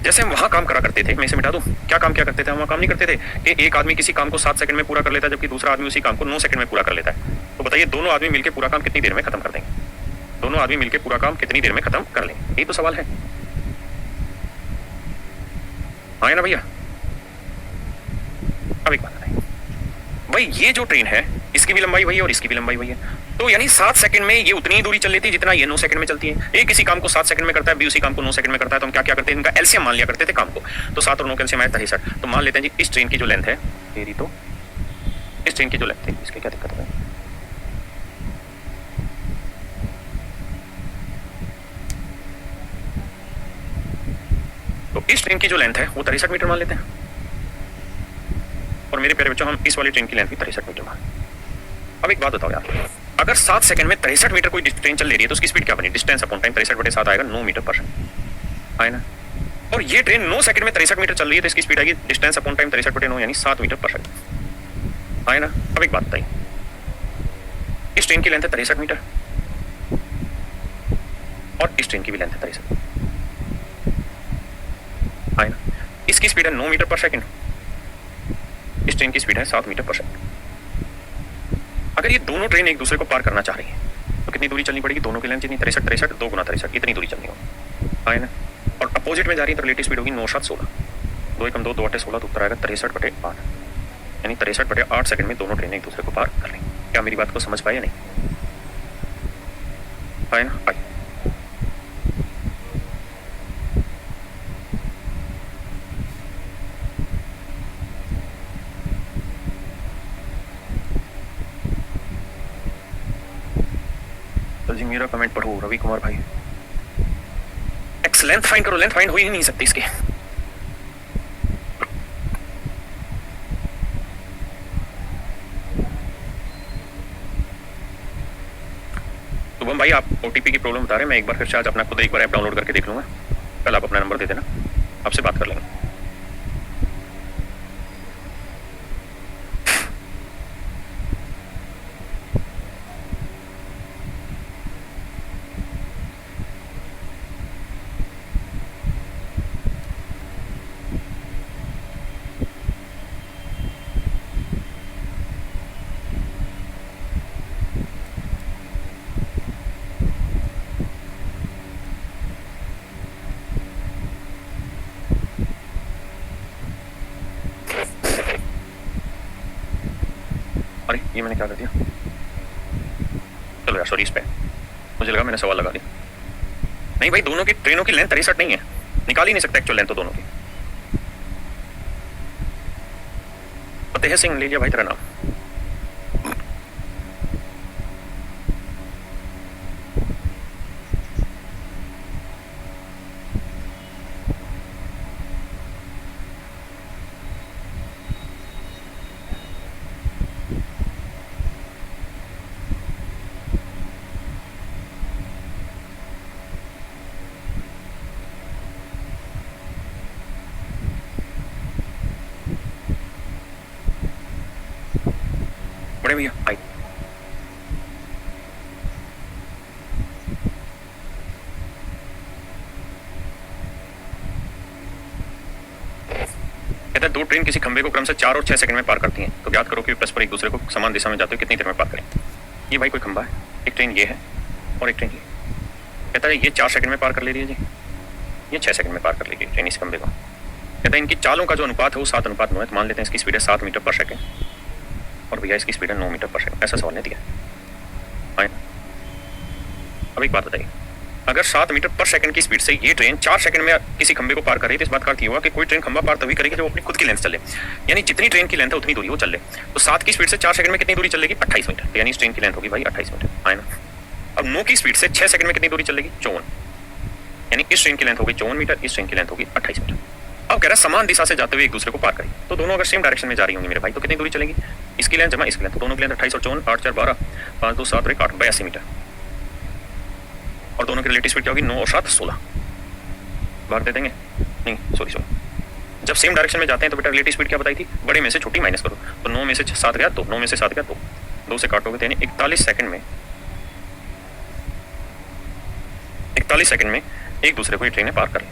जैसे हम वहां काम करा करते थे। मैं इसे मिटा दूं, क्या काम क्या करते थे हम? वहां काम नहीं करते थे कि एक आदमी किसी काम को 7 सेकंड में पूरा कर लेता है, जबकि दूसरा आदमी उसी काम को 9 सेकंड में पूरा कर लेता है। तो बताइए दोनों आदमी मिलकर पूरा काम कितनी देर में खत्म कर देंगे? दोनों आदमी मिलकर पूरा काम कितनी देर में खत्म कर लेंगे? यही तो सवाल है। हाँ ना भैया? अब एक बात बताइए भाई, ये जो ट्रेन है इसकी भी लंबाई वही है और इसकी भी लंबाई वही है, तो यानी 7 सेकंड में ये उतनी ही दूरी चल लेती है जितना ये 9 सेकंड में चलती है। एक किसी काम को 7 सेकंड में करता है, बी उसी काम को 9 सेकंड में करता है। तो हम क्या क्या करते हैं, इनका एलसीएम मान लिया करते थे काम को। तो 7 और 9 का एलसीएम आया 63। तो मान लेते हैं जी इस ट्रेन की जो लेंथ है तेरी, तो इस ट्रेन की जो लेंथ है इसकी क्या दिक्कत है? तो इस ट्रेन की जो लेंथ है वो 63 मीटर मान लेते हैं, और मेरे प्यारे बच्चों हम इस वाली ट्रेन की लेंथ भी 63 मीटर मान। अब एक बात बताओ यार, अगर 7 सेकंड में 63 मीटर कोई ट्रेन चल ले रही है तो उसकी स्पीड क्या बनी? डिस्टेंस अपॉन टाइम 63/7 आएगा 9 मीटर पर सेकंड, है ना? और ये ट्रेन 9 सेकंड में 63 मीटर चल रही है तो इसकी स्पीड आएगी डिस्टेंस अपॉन टाइम 63/9 यानी 7 मीटर पर सेकंड, है ना? अब एक बात बताइए, इस ट्रेन की लेंथ है 63 मीटर और इस ट्रेन की भी लेंथ है 63, है ना? इसकी स्पीड है 9 मीटर पर सेकंड, इस ट्रेन की स्पीड है 7 मीटर पर सेकंड। अगर ये दोनों ट्रेन एक दूसरे को पार करना चाह रही है तो कितनी दूरी चलनी पड़ेगी? दोनों की लेंथ जितनी 63 2 गुना 63 इतनी दूरी चलनी होगी, है ना? और अपोजिट में जा रही है तो रिलेटिव स्पीड होगी 9 7 16, 2 1 2 2 8 16, तो उत्तर आएगा 63/8, यानी 63/8 सेकंड में दोनों ट्रेनें एक दूसरे को पार कर लेंगी। क्या मेरी बात को समझ पाए या नहीं? है ना, आई। तो जी मेरा कमेंट पढ़ो रवि कुमार भाई। एक्स लेंथ फाइंड करो, लेंथ फाइंड हो ही नहीं सकती इसकी। शुभम भाई आप ओटीपी की प्रॉब्लम बता रहे हैं, मैं एक बार फिर से आज अपना खुद एक बार ऐप डाउनलोड करके देख लूंगा, कल आप अपना नंबर दे देना, आपसे बात कर लेंगे। अरे ये मैंने क्या कर दिया, चलो यार सॉरी, इस पे मुझे लगा मैंने सवाल लगा दिया। नहीं भाई, दोनों की ट्रेनों की लेंथ 63 नहीं है, निकाल ही नहीं सकता एक्चुअल लेंथ तो दोनों की। फतेह सिंह ले लिया भाई तेरा नाम। बड़े भैया आई। कहता है दो ट्रेन किसी खंबे को क्रम से 4 और 6 सेकंड में पार करती हैं, तो ज्ञात करो कि परस्पर एक दूसरे को समान दिशा में जाते हुए कितनी देर में पार करें। ये भाई कोई खंबा है, एक ट्रेन ये है और एक ट्रेन ये। कहता है ये 4 सेकंड में पार कर ले रही है जी, ये 6 सेकंड में पार कर लेगी ट्रेन इस खंबे को। कहता है इनकी चालों का जो अनुपात है वो 7:9 है, तो मान लेते हैं इसकी स्पीड है 7 मीटर पर सेकंड और भैया इसकी स्पीड है 9 मीटर पर सेकंड। ऐसा सवाल नहीं दिया। अब एक बात बताइए, अगर 7 मीटर पर सेकंड की स्पीड से ये ट्रेन 4 सेकंड में किसी खंबे को पार कर रही है, तो इस बात का अर्थ ये हुआ कि कोई ट्रेन खंबा पार तभी करेगी जब अपनी खुद की लेंथ चले, यानी जितनी ट्रेन की लेंथ है उतनी दूरी वो चले। तो 7 की स्पीड से 4 सेकंड में कितनी दूरी चलेगी, 28 मीटर, तो यानी इस ट्रेन की लेंथ होगी भाई 28 मीटर, है ना। अब 9 की स्पीड से 6 सेकंड में कितनी दूरी चलेगी, 54, यानी इस ट्रेन की लेंथ होगी 54 मीटर, इस ट्रेन की लेंथ होगी 28 मीटर। अब कह रहा है समान दिशा से जाते हुए एक दूसरे को पार करें, तो दोनों अगर सेम डायरेक्शन में जा रही होंगी मेरे भाई, तो कितनी दूरी चलेगी, इसकी लेंथ जमा इसकी लेंथ, तो दोनों की लेंथ 28 और 54, 8 4 12, 5 2 7 1 8, 82 मीटर। और दोनों की रिलेटिव स्पीड क्या होगी, 9 और 7 16। बाहर दे देंगे, नहीं सॉरी, जब सेम डायरेक्शन में जाते हैं तो बेटा रिलेटिव स्पीड क्या बताई थी, बड़े में से छोटी माइनस करो, तो 9 में से 7 गया 2, 9 में से 7 गया 2, 2 से काटोगे तो यानी 41 सेकंड में, 41 सेकंड में एक दूसरे को ये ट्रेनें पार कर ली।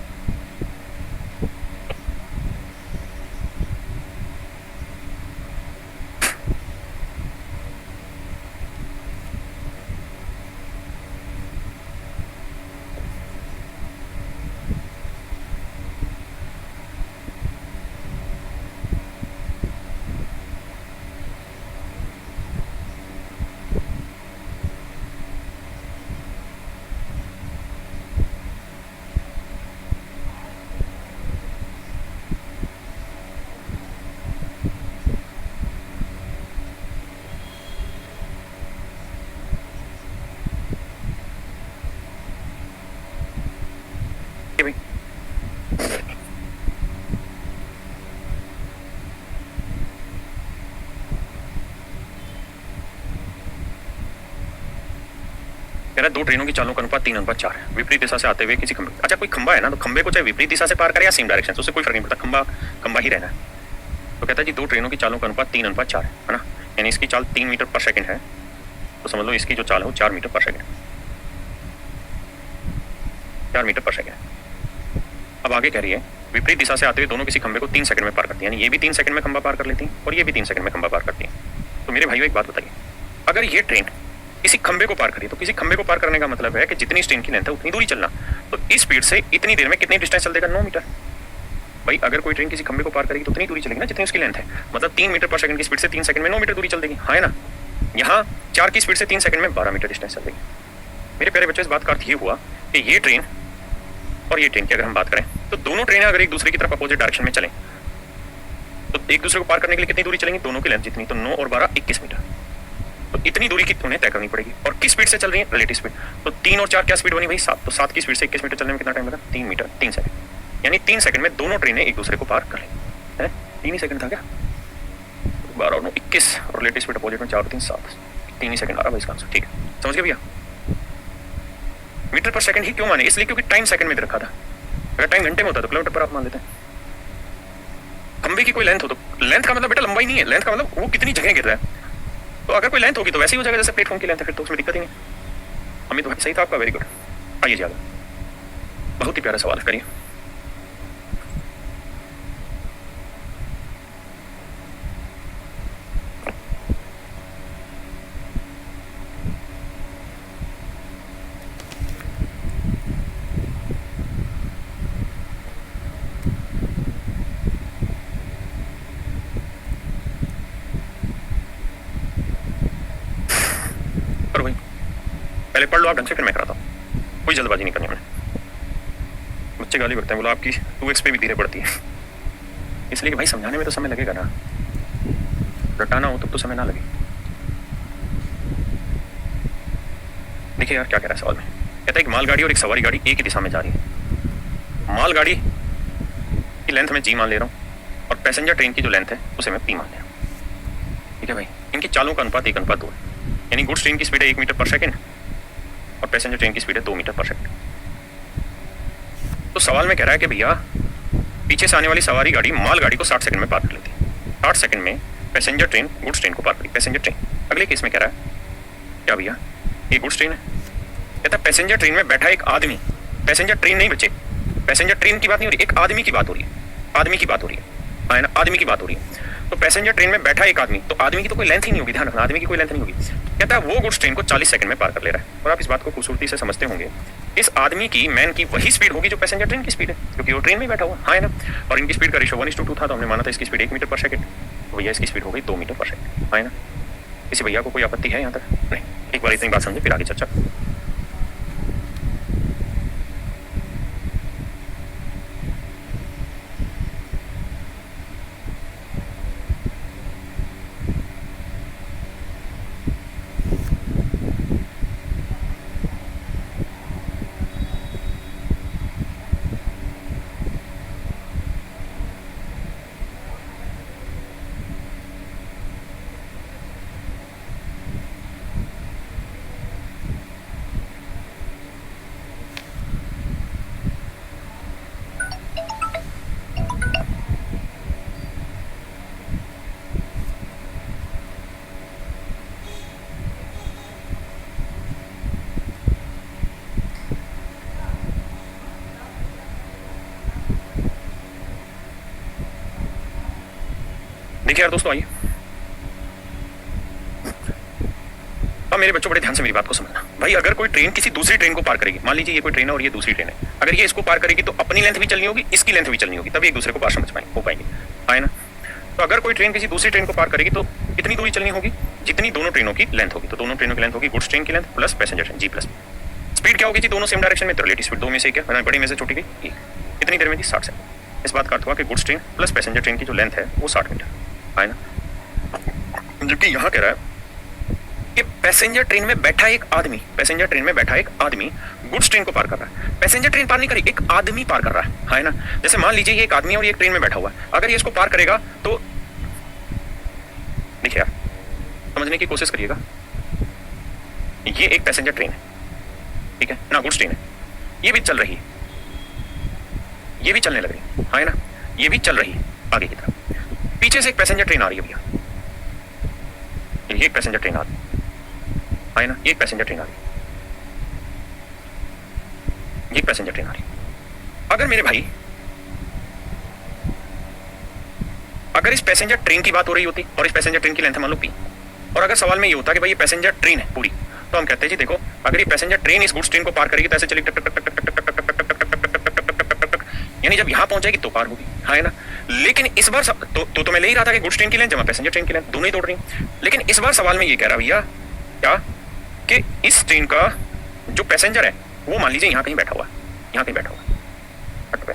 भाई कह रहा है दो ट्रेनों की चालों का अनुपात 3:4 है, विपरीत दिशा से आते हुए किसी खंबे, अच्छा कोई खंबा है ना, तो खंबे को चाहे विपरीत दिशा से पार करे या सेम डायरेक्शन से, उससे कोई फर्क नहीं पड़ता, खंबा खंबा ही रहना है। तो कहता है जी दो ट्रेनों की चालों का अनुपात 3:4 है ना, यानी इसकी चाल 3 मीटर पर सेकंड है, तो समझ लो इसकी जो चाल है वो 4 मीटर पर सेकंड, 4 मीटर पर सेकंड। अब आगे कह रही है विपरीत दिशा से आते हुए दोनों किसी खंबे को 3 सेकंड में पार करती है, यानी ये भी 3 सेकंड में खंबा पार कर लेती है और ये भी 3 सेकंड में खंबा पार करती है। तो मेरे भाइयों एक बात बताइए, अगर ये ट्रेन किसी खंबे को पार करी, तो किसी खंबे को पार करने का मतलब है कि जितनी ट्रेन की लेंथ है उतनी दूरी चलना, तो इस स्पीड से इतनी देर में कितनी डिस्टेंस चल देगा, 9 मीटर। भाई अगर कोई ट्रेन किसी खंबे को पार करेगी तो उतनी दूरी चलेगी ना जितनी उसकी लेंथ है, मतलब 3 मीटर पर सेकंड की स्पीड से 3 सेकंड में 9 मीटर दूरी चल देगी, है ना। यहाँ 4 की स्पीड से 3 सेकंड में 12 मीटर डिस्टेंस चल देगी, मेरे प्यारे बच्चों, इस बात का अर्थ ये हुआ कि ये ट्रेन और ये ट्रेन की अगर हम बात करें तो दोनों ट्रेनें अगर एक दूसरे की तरफ अपोजिट डायरेक्शन में चलें तो एक दूसरे को पार करने के लिए कितनी दूरी चलेंगी? दोनों की लेंथ जितनी, तो 9 और 12 21 मीटर। तो इतनी दूरी की उन्हें तय करनी पड़ेगी। और किस स्पीड से चल रही है? Relative speed. तो 3 और 4 क्या स्पीड बनी भाई? 7। तो 7 की स्पीड से 21 मीटर चलने में कितना टाइम लगा? 3 मीटर 3 सेकंड। यानी 3 सेकंड में दोनों ट्रेनें एक दूसरे को पार कर लें। 3 ही सेकंड था क्या? 12 और 9 21 और रिलेटिव स्पीड अपोजिट में 4 और 3 7। 3 ही सेकंड आ रहा है इसका आंसर। ठीक है, समझ गए भैया? मीटर पर सेकंड ही क्यों माने? इसलिए क्योंकि टाइम सेकंड में दे रखा था। अगर टाइम घंटे में होता तो किलोमीटर पर आप मान लेते हैं। खंबे की कोई लेंथ हो तो लेंथ का मतलब बेटा लंबाई नहीं है, लेंथ का मतलब वो कितनी जगह गिर रहा है। तो अगर कोई लेंथ होगी तो वैसे ही हो जाएगा जैसे प्लेटफॉर्म की लेंथ है, फिर तो उसमें दिक्कत ही नहीं। अमित भाई सही था आपका, वेरी गुड। आइए ज्यादा, बहुत ही प्यारा सवाल करिए। करो भाई, पहले पढ़ लो आप ढंग से, फिर मैं कराता हूँ। कोई जल्दबाजी नहीं करनी मैंने। बच्चे गाली करते हैं, बोला आपकी 2x पे भी धीरे पड़ती है। इसलिए कि भाई समझाने में तो समय लगेगा ना, रटाना हो तब तो समय ना लगे। देखिए यार क्या कह रहा है सवाल में। कहता है एक मालगाड़ी और एक सवारी गाड़ी एक ही दिशा में जा रही है। मालगाड़ी की लेंथ मैं जी मान ले रहा हूँ और पैसेंजर ट्रेन की जो लेंथ है उसे मैं पी मान ले रहा हूँ। ठीक है भाई, इनकी चालों का अनुपात 1:2 है। यानी गुड्स ट्रेन की स्पीड है 1 मीटर पर सेकंड और पैसेंजर ट्रेन की स्पीड है 2 मीटर पर सेकंड। तो सवाल में कह रहा है कि भैया पीछे से आने वाली सवारी गाड़ी माल गाड़ी को 60 सेकंड में पार कर लेती है। 60 सेकंड में पैसेंजर ट्रेन गुड्स ट्रेन को पार करी। पैसेंजर ट्रेन अगले केस में कह रहा है क्या भैया, ये गुड्स ट्रेन है। कहता है पैसेंजर ट्रेन में बैठा एक आदमी, पैसेंजर ट्रेन नहीं बच्चे, पैसेंजर ट्रेन की बात नहीं हो रही, एक आदमी की बात हो रही है। आदमी की बात हो रही है ना, आदमी की बात हो रही है। तो पैसेंजर ट्रेन में बैठा एक आदमी, तो आदमी की तो कोई लेंथ ही नहीं होगी, ध्यान रखना, आदमी की कोई लेंथ नहीं होगी। कहता है वो गुड्स ट्रेन को 40 सेकंड में पार कर ले रहा है। और आप इस बात को खूबसूरती से समझते होंगे, इस आदमी की मैन की वही स्पीड होगी जो पैसेंजर ट्रेन की स्पीड है, क्योंकि वो ट्रेन में बैठा हुआ है ना। और इनकी स्पीड का रेशो 1:2 था, तो हमने माना था इसकी स्पीड 1 मीटर पर सेकंड, तो भैया इसकी स्पीड हो गई 2 मीटर पर सेकंड, है ना। किसी भैया को कोई आपत्ति है यहाँ तक? नहीं। एक बार इतनी बात समझे फिर आगे चर्चा। देखिए यार दोस्तों, आइए अब मेरे बच्चों बड़े ध्यान से मेरी बात को समझना। भाई अगर कोई ट्रेन किसी दूसरी ट्रेन को पार करेगी, मान लीजिए ये कोई ट्रेन है और ये दूसरी ट्रेन है, अगर ये इसको पार करेगी तो अपनी लेंथ भी चलनी होगी, इसकी लेंथ भी चलनी होगी, तभी एक दूसरे को पार समझ हो पाएंगे, है ना। तो अगर कोई ट्रेन किसी दूसरी ट्रेन को पार करेगी तो कितनी दूरी चलनी होगी? जितनी दोनों ट्रेनों की लेंथ होगी। तो दोनों ट्रेनों की लेंथ होगी गुड्स ट्रेन की लेंथ प्लस पैसेंजर ट्रेन जी प्लस। स्पीड क्या होगी जी? दोनों सेम डायरेक्शन में, तो रिलेटिव स्पीड दो में से क्या, बड़ी में से छोटी गई एक। कितनी देर में जी? 60 सेकंड। इस बात का अर्थ हुआ कि goods train plus passenger train की जो लेंथ है वो 60 मीटर, है ना। जबकि यहाँ कह रहा है कि पैसेंजर ट्रेन में बैठा एक आदमी, पैसेंजर ट्रेन में बैठा एक आदमी गुड्स ट्रेन को पार कर रहा है। पैसेंजर ट्रेन पार नहीं करी, एक आदमी पार कर रहा है ना। जैसे मान लीजिए ये एक आदमी और ये एक ट्रेन में बैठा हुआ है, अगर ये इसको पार करेगा तो देखिए यार समझने की कोशिश करिएगा। ये एक पैसेंजर ट्रेन है, ठीक है ना, गुड्स ट्रेन है, ये भी चल रही है, ये भी चलने लग रही है ना, ये भी चल रही है आगे की तरफ। पीछे से एक पैसेंजर ट्रेन आ रही है भैया, ये एक पैसेंजर ट्रेन आ रही है ना, ये एक पैसेंजर ट्रेन आ रही है, ये एक पैसेंजर ट्रेन आ रही है। अगर मेरे भाई अगर इस पैसेंजर ट्रेन की बात हो रही होती और इस पैसेंजर ट्रेन की लेंथ मान लो पी, और अगर सवाल में ये होता कि भाई ये पैसेंजर ट्रेन है पूरी, तो हम कहते हैं जी देखो अगर ये पैसेंजर ट्रेन इस गुड्स ट्रेन को पार करेगी तो ऐसे चलेगी, यानी जब यहां पहुंच जाएगी तो पार होगी, है ना। लेकिन इस बार तो मैं ले ही रहा था कि गुड्स ट्रेन की लेंथ जमा पैसेंजर ट्रेन की लेंथ दोनों ही तोड़ रही, लेकिन इस बार सवाल में ये कह रहा भैया क्या कि इस ट्रेन का जो पैसेंजर है वो मान लीजिए यहाँ कहीं बैठा हुआ है, यहाँ कहीं बैठा हुआ है, हट पे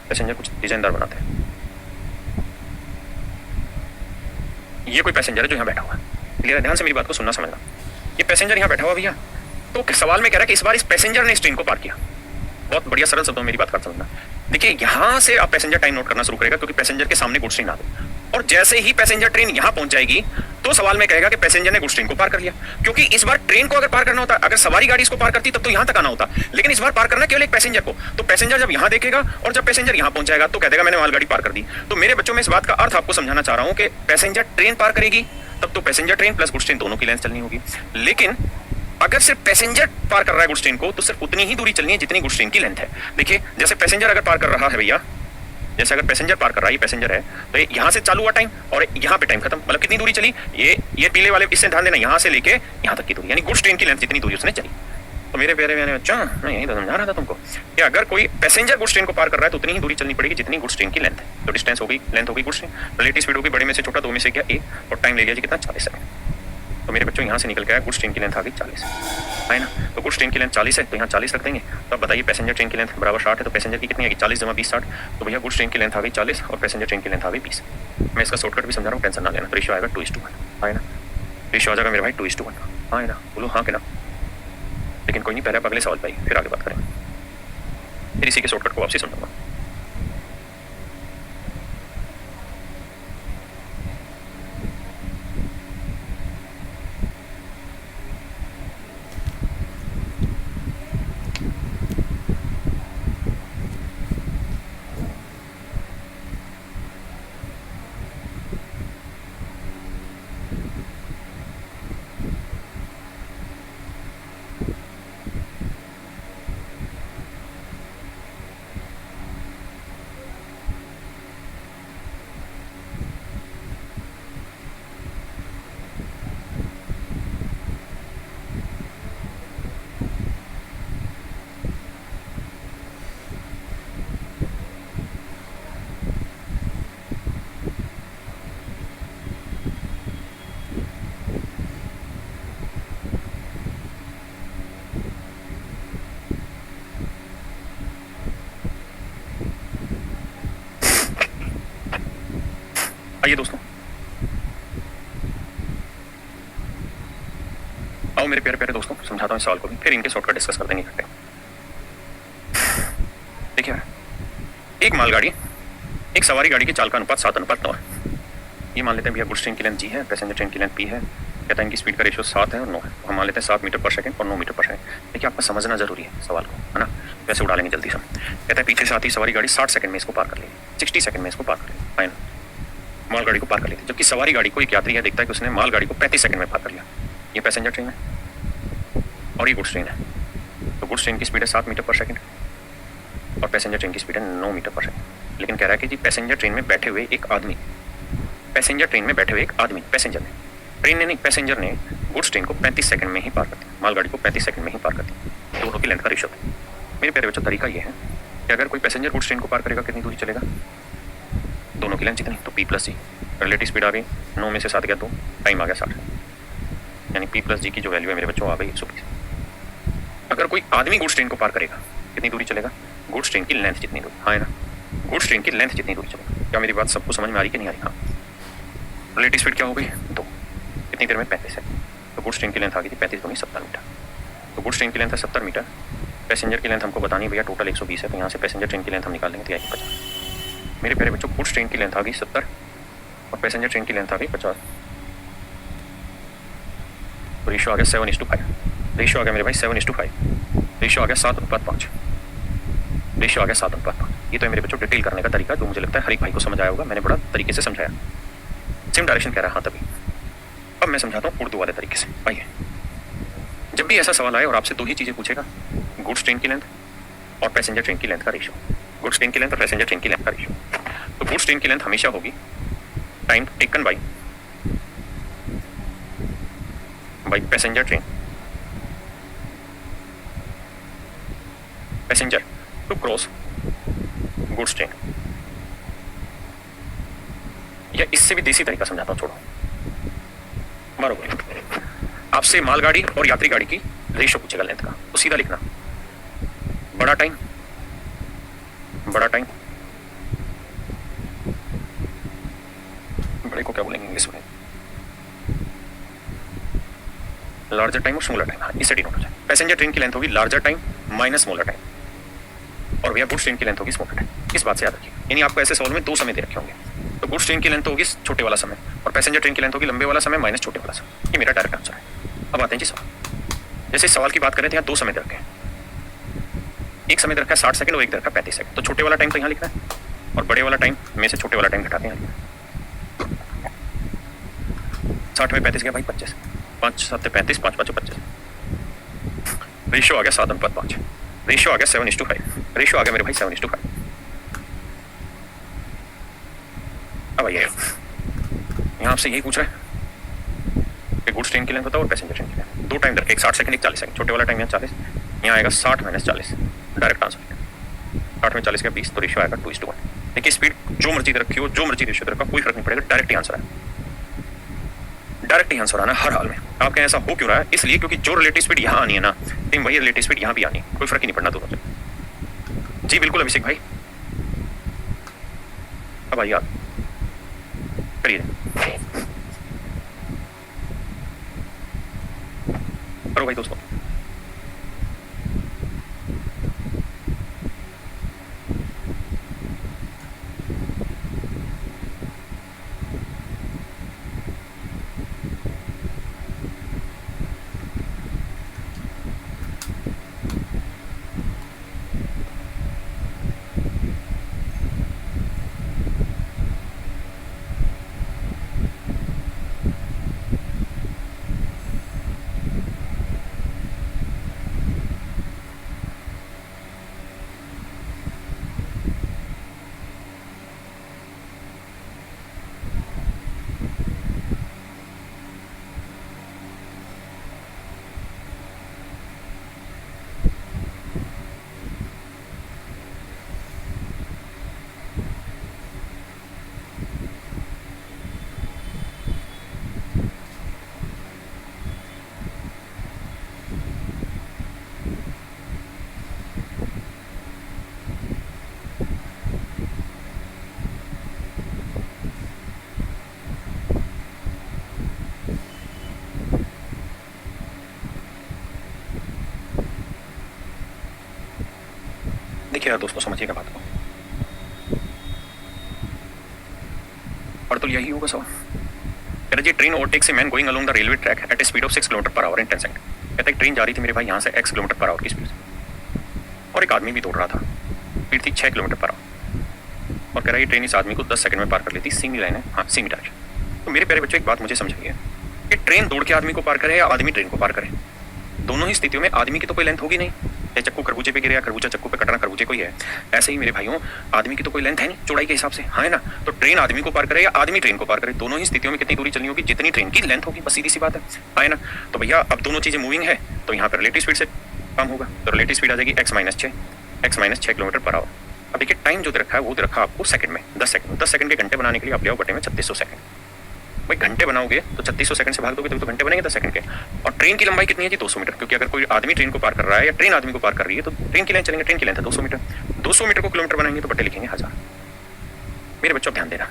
पैसेंजर कुछ डिजाइनदार बनाते हैं, ये कोई पैसेंजर है जो यहाँ बैठा हुआ है, क्लियर है? ध्यान से मेरी बात को सुनना समझना। ये पैसेंजर यहाँ बैठा हुआ भैया, तो सवाल में कह रहा है कि इस बार इस पैसेंजर ने इस ट्रेन को पार किया। बहुत बढ़िया सरल शब्दों में मेरी बात कर समझना। देखिए यहाँ से आप पैसेंजर टाइम नोट करना शुरू करेगा, क्योंकि पैसेंजर के सामने गुड्स ट्रेन आ गई, और जैसे ही पैसेंजर ट्रेन यहाँ पहुंच जाएगी तो सवाल में कहेगा कि पैसेंजर ने गुड्स ट्रेन को पार कर लिया। क्योंकि इस बार ट्रेन को अगर पार करना होता, अगर सवारी गाड़ी इसको पार करती तब तो यहाँ तक आना होता, लेकिन इस बार पार करना केवल एक पैसेंजर को। तो पैसेंजर जब यहाँ देखेगा और जब पैसेंजर यहाँ पहुंच जाएगा तो कह देगा मैंने मालगाड़ी पार कर दी। तो मेरे बच्चों में इस बात का अर्थ आपको समझाना चाह रहा हूँ कि पैसेंजर ट्रेन पार करेगी तब तो passenger train plus goods train दोनों की लेंथ चलनी होगी, लेकिन अगर सिर्फ पैसेंजर पार कर रहा है गुड्स ट्रेन को तो सिर्फ उतनी ही दूरी चलनी है जितनी गुड्स ट्रेन की लेंथ है। देखिए जैसे पैसेंजर अगर पार कर रहा है भैया, जैसे अगर पैसेंजर पार कर रहा है, ये पैसेंजर है, तो यहाँ से चालू हुआ टाइम और यहाँ पे टाइम खत्म, मतलब कितनी दूरी चली, ये पीले वाले इससे ध्यान देना, यहाँ से लेके यहाँ तक की दूरी, यानी गुड्स ट्रेन की लेंथ जितनी दूरी उसने चली। तो मेरे प्यारे मैंने बच्चा मैं यही तो समझा रहा था तुमको कि अगर कोई पैसेंजर गुड्स ट्रेन को पार कर रहा है तो उतनी ही दूरी चलनी पड़ेगी जितनी गुड्स ट्रेन की लेंथ है। तो डिस्टेंस होगी, लेंथ होगी गुड्स ट्रेन, रिलेटिव स्पीड होगी बड़े में से छोटा, 2 में से क्या 1, और टाइम ले लिया जी कितना 40 सेकंड। तो मेरे बच्चों यहाँ से निकल के आया गुड्स ट्रेन की लेंथ आ गई 40 है ना। तो गुड्स ट्रेन की लेंथ 40 है तो यहाँ 40 रख देंगे। तो अब बताइए पैसेंजर ट्रेन की लेंथ बराबर 60 है, तो पैसेंजर की कितनी आएगी 40 जमा 20 60। तो भैया गुड्स ट्रेन की लेंथ आ गई 40 और पैसेंजर ट्रेन की लेंथ आ गई 20। मैं इसका शॉर्टकट भी समझा रहा हूँ, टेंशन ना लेना। तो रेशियो आएगा 2:1 है ना, रेशियो आ जाएगा मेरे भाई 2:1 हाँ है ना, बोलो हाँ के ना। लेकिन कोई नहीं, पहले आप अगले सवाल पे फिर आगे बात करेंगे, फिर इसी के शॉर्टकट को वापसी समझाऊंगा। आइए दोस्तों, आओ मेरे प्यारे प्यारे दोस्तों, समझाता हूँ इस सवाल को भी, फिर इनके शॉर्टकट डिस्कस कर देंगे इकट्ठे। देखिए एक मालगाड़ी एक सवारी गाड़ी की चाल का अनुपात 7:9 है। ये मान लेते हैं भैया गुड्स ट्रेन की लेंथ जी है, पैसेंजर ट्रेन की लेंथ पी है, कहता है इनकी स्पीड का रेशियो 7 है और 9 है। तो हम मान लेते हैं 7 मीटर पर सेकंड और 9 मीटर पर सेकंड। देखिए आपको समझना जरूरी है सवाल को, है ना, वैसे उड़ा लेंगे जल्दी से। कहता है पीछे से आती सवारी गाड़ी 60 सेकंड में इसको पार कर लेगी, 60 सेकंड में इसको पार कर लेगी, है ना, मालगाड़ी को पार कर लेती है। जबकि सवारी गाड़ी को एक यात्री है देखता है कि उसने मालगाड़ी को 35 सेकंड में पार कर लिया। ये पैसेंजर ट्रेन है और ये गुड्स ट्रेन है। तो गुड्स ट्रेन की स्पीड है 7 मीटर पर सेकंड और पैसेंजर ट्रेन की स्पीड है 9 मीटर पर सेकंड। लेकिन कह रहा है कि जी पैसेंजर ट्रेन में बैठे हुए एक आदमी, पैसेंजर ट्रेन में बैठे हुए एक आदमी, पैसेंजर ने, ट्रेन ने नहीं, पैसेंजर ने गुड्स ट्रेन को 35 सेकंड में ही पार कर दिया, मालगाड़ी को 35 सेकंड में ही पार कर दिया। दोनों की लेंथ का रेशियो है। मेरे प्यारे बच्चों तरीका ये है कि अगर कोई पैसेंजर गुड्स ट्रेन को पार करेगा कितनी दूरी चलेगा, दोनों की लेंथ जितनी, तो P + G, रिलेटिव स्पीड आ गई 9 में से 7 गया तो टाइम आ गया 60, यानी P + G की जो वैल्यू है मेरे बच्चों आ गई 120। अगर कोई आदमी गुड्स ट्रेन को पार करेगा कितनी दूरी चलेगा, गुड्स ट्रेन की लेंथ जितनी दूरी, हाँ है ना, गुड्स ट्रेन की लेंथ जितनी दूरी चलेगा। क्या मेरी बात सबको समझ में आ रही कि नहीं आ रही? हाँ। रिलेटिव स्पीड क्या हो गई 2, कितनी देर में 35 है, तो गुड्स ट्रेन की लेंथ आ गई थी 35 दूनी 70 मीटर। तो गुड्स ट्रेन की लेंथ है 70 मीटर, पैसेंजर की लेंथ हमको बतानी भैया टोटल 120 है, तो यहाँ से पैसेंजर ट्रेन की लेंथ हम निकाल लेंगे तो आएगी 50। मेरे प्यारे बच्चों गुड्स ट्रेन की लेंथ आ गई 70 और पैसेंजर ट्रेन की लेंथ आ गई 50। तो रेशियो आ गया 7:5, रेशियो आ गया मेरे भाई 7:5, रेशियो आ गया 7:5, रेशियो आ गया 7:5। ये तो है मेरे बच्चों डिटेल करने का तरीका, जो मुझे लगता है हर एक भाई को समझ आया होगा, मैंने बड़ा तरीके से समझाया। सेम डायरेक्शन कह रहा है हाँ तभी। अब मैं समझाता हूँ उर्दू वाले तरीके से। आइए, जब भी ऐसा सवाल आए और आपसे 2 ही चीज़ें पूछेगा, गुड्स ट्रेन की लेंथ और पैसेंजर ट्रेन की लेंथ का रेशियो, गुड्स ट्रेन की लेंथ और पैसेंजर ट्रेन की लेंथ का रेशियो, तो गुड्स ट्रेन की लेंथ हमेशा होगी time taken by passenger train, passenger to cross goods train. या इससे भी देसी तरीका समझाता हूँ, छोड़ो, बराबर। आपसे मालगाड़ी और यात्री गाड़ी की रेशो पूछेगा लेंथ का, तो सीधा लिखना बड़ा टाइम, बड़ा टाइम, बड़े को क्या बोलेंगे इंग्लिश में, लार्जर टाइम और स्मॉलर टाइम, हाँ इससे डिनोट हो जाए। पैसेंजर ट्रेन की लेंथ होगी larger time minus smaller time, और भैया गुड्स ट्रेन की लेंथ होगी स्मॉलर टाइम। इस बात से याद रखिए, यानी आपको ऐसे सवाल में दो समय दे रखे होंगे, तो गुड्स ट्रेन की लेंथ होगी छोटे वाला समय और पैसेंजर ट्रेन की लेंथ होगी लंबे वाला समय माइनस छोटे वाला समय। ये मेरा डायरेक्ट आंसर है। अब आते हैं जी सवाल। जैसे सवाल की बात करें तो यहाँ दो समय दे रखे हैं, एक समय दे रखा है 60 सेकंड और एक दे रखा है 35 सेकंड। तो छोटे वाला टाइम तो यहाँ लिखना है और बड़े वाला टाइम में से छोटे वाला टाइम घटाते हैं। 60 में 35 गया भाई 25, 5 7 35, 5 5 25, रेशियो आ गया 7:5, रेशियो आ गया 7:5, रेशियो आ गया मेरे भाई 7:5। अब आइए यहाँ आपसे यही पूछ रहा है कि गुड्स ट्रेन की लेंथ बताओ और पैसेंजर ट्रेन की लेंथ। दो टाइम दे रखे, एक 60 सेकंड एक 40 सेकंड। छोटे वाला टाइम यहाँ 40, यहाँ आएगा 60 - 40, डायरेक्ट आंसर। 60 में 40 का 20, तो रेशियो आएगा 2:1। देखिए स्पीड जो मर्जी दे रखी हो, जो मर्जी रेशियो दे रखा, कोई फर्क नहीं पड़ेगा, डायरेक्ट ही आंसर है, डायरेक्ट ही आंसर आना हर हाल में। आपके ऐसा हो क्यों रहा है? इसलिए क्योंकि जो रिलेटिव स्पीड यहाँ आनी है ना, सेम वही रिलेटिव स्पीड यहाँ भी आनी है, कोई फर्क ही नहीं पड़ना दोनों से। जी बिल्कुल अभिषेक भाई, अब आइए आप करिए, करो भाई दोस्तों। देखिए यार दोस्तों, समझिएगा बात को, और तो यही होगा सवाल। कह रहे train overtakes a man going along the railway track at a speed of 6 kilometre hour in 10 second. कहता है ट्रेन जा रही थी मेरे भाई यहाँ से x किलोमीटर/आवर की स्पीड से, और एक आदमी भी दौड़ रहा था, स्पीड थी 6 किलोमीटर/आवर, और कह रहा है ये ट्रेन इस आदमी को 10 सेकंड में पार कर लेती, सेमी लाइन है, हाँ सेमी डायरेक्शन। तो मेरे प्यारे बच्चों एक बात मुझे समझाइए कि ट्रेन दौड़ के आदमी को पार करे या आदमी ट्रेन को पार करे, दोनों ही स्थितियों में आदमी की तो कोई लेंथ होगी नहीं। चाहे चक्कू खरबूजे पे गिरे या खरबूजा चक्कू पे कटना खरबूजे को ही है, ऐसे ही मेरे भाइयों आदमी की तो कोई लेंथ है नहीं चौड़ाई के हिसाब से, हाँ है ना। तो ट्रेन आदमी को पार करे या आदमी ट्रेन को पार करे, दोनों ही स्थितियों में कितनी दूरी चलनी होगी, जितनी ट्रेन की लेंथ होगी, बस सीधी सी बात है ना। तो भैया अब दोनों चीजें मूविंग है, तो यहाँ पर रिलेटिव स्पीड से काम होगा, तो रिलेटिव स्पीड आ जाएगी x - 6 किलोमीटर/आवर। अब देखिए टाइम जो दे रखा है वो दे रखा आपको सेकंड में, 10 सेकंड। 10 सेकंड के घंटे बनाने के लिए आप ले आओ बटे में 3600 सेकंड। भाई घंटे बनाओगे तो 3600 सेकंड से भाग दोगे तो घंटे बनेंगे 10 सेकंड के। और ट्रेन की लंबाई कितनी है जी? 200 मीटर, क्योंकि अगर कोई आदमी ट्रेन को पार कर रहा है या ट्रेन आदमी को पार कर रही है तो ट्रेन की लेंथ चलेंगे, ट्रेन की लेंथ है 200 मीटर। 200 मीटर को किलोमीटर बनाएंगे तो बटे लिखेंगे 1000। मेरे बच्चों ध्यान देना,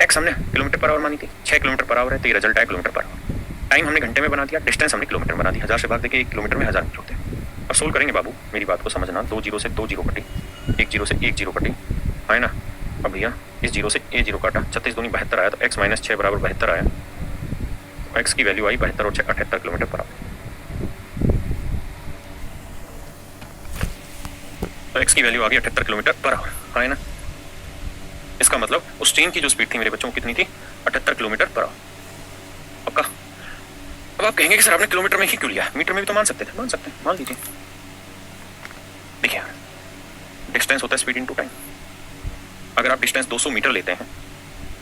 एक्स हमने किलोमीटर/आवर मानी थी, 6 किलोमीटर/आवर है, तो ये रिजल्ट है किलोमीटर/आवर। टाइम हमने घंटे में बना दिया, डिस्टेंस हमने किलोमीटर बना दी, 1000 से भाग देके 1 किलोमीटर में 1000 मीटर होते हैं। अब सोल्व करेंगे बाबू, मेरी बात को समझना, 2 जीरो से 2 जीरो कटी, 1 जीरो से 1 जीरो कटी, है ना। अब भैया इस जीरो से ए जीरो काटा, 36 दूनी 72 आया, तो x - 6 बराबर 72 आया, x की वैल्यू आई 72 और 6 78 किलोमीटर/आवर। तो x की वैल्यू आ गई 78 किलोमीटर/आवर, है ना। इसका मतलब उस ट्रेन की जो स्पीड थी मेरे बच्चों कितनी थी? 78 किलोमीटर/आवर। पक्का? अब आप कहेंगे कि सर आपने किलोमीटर में ही क्यों लिया, मीटर में भी तो मान सकते थे। मान सकते हैं, मान लीजिए। देखिए डिस्टेंस होता है स्पीड इनटू टाइम। अगर आप डिस्टेंस 200 मीटर लेते हैं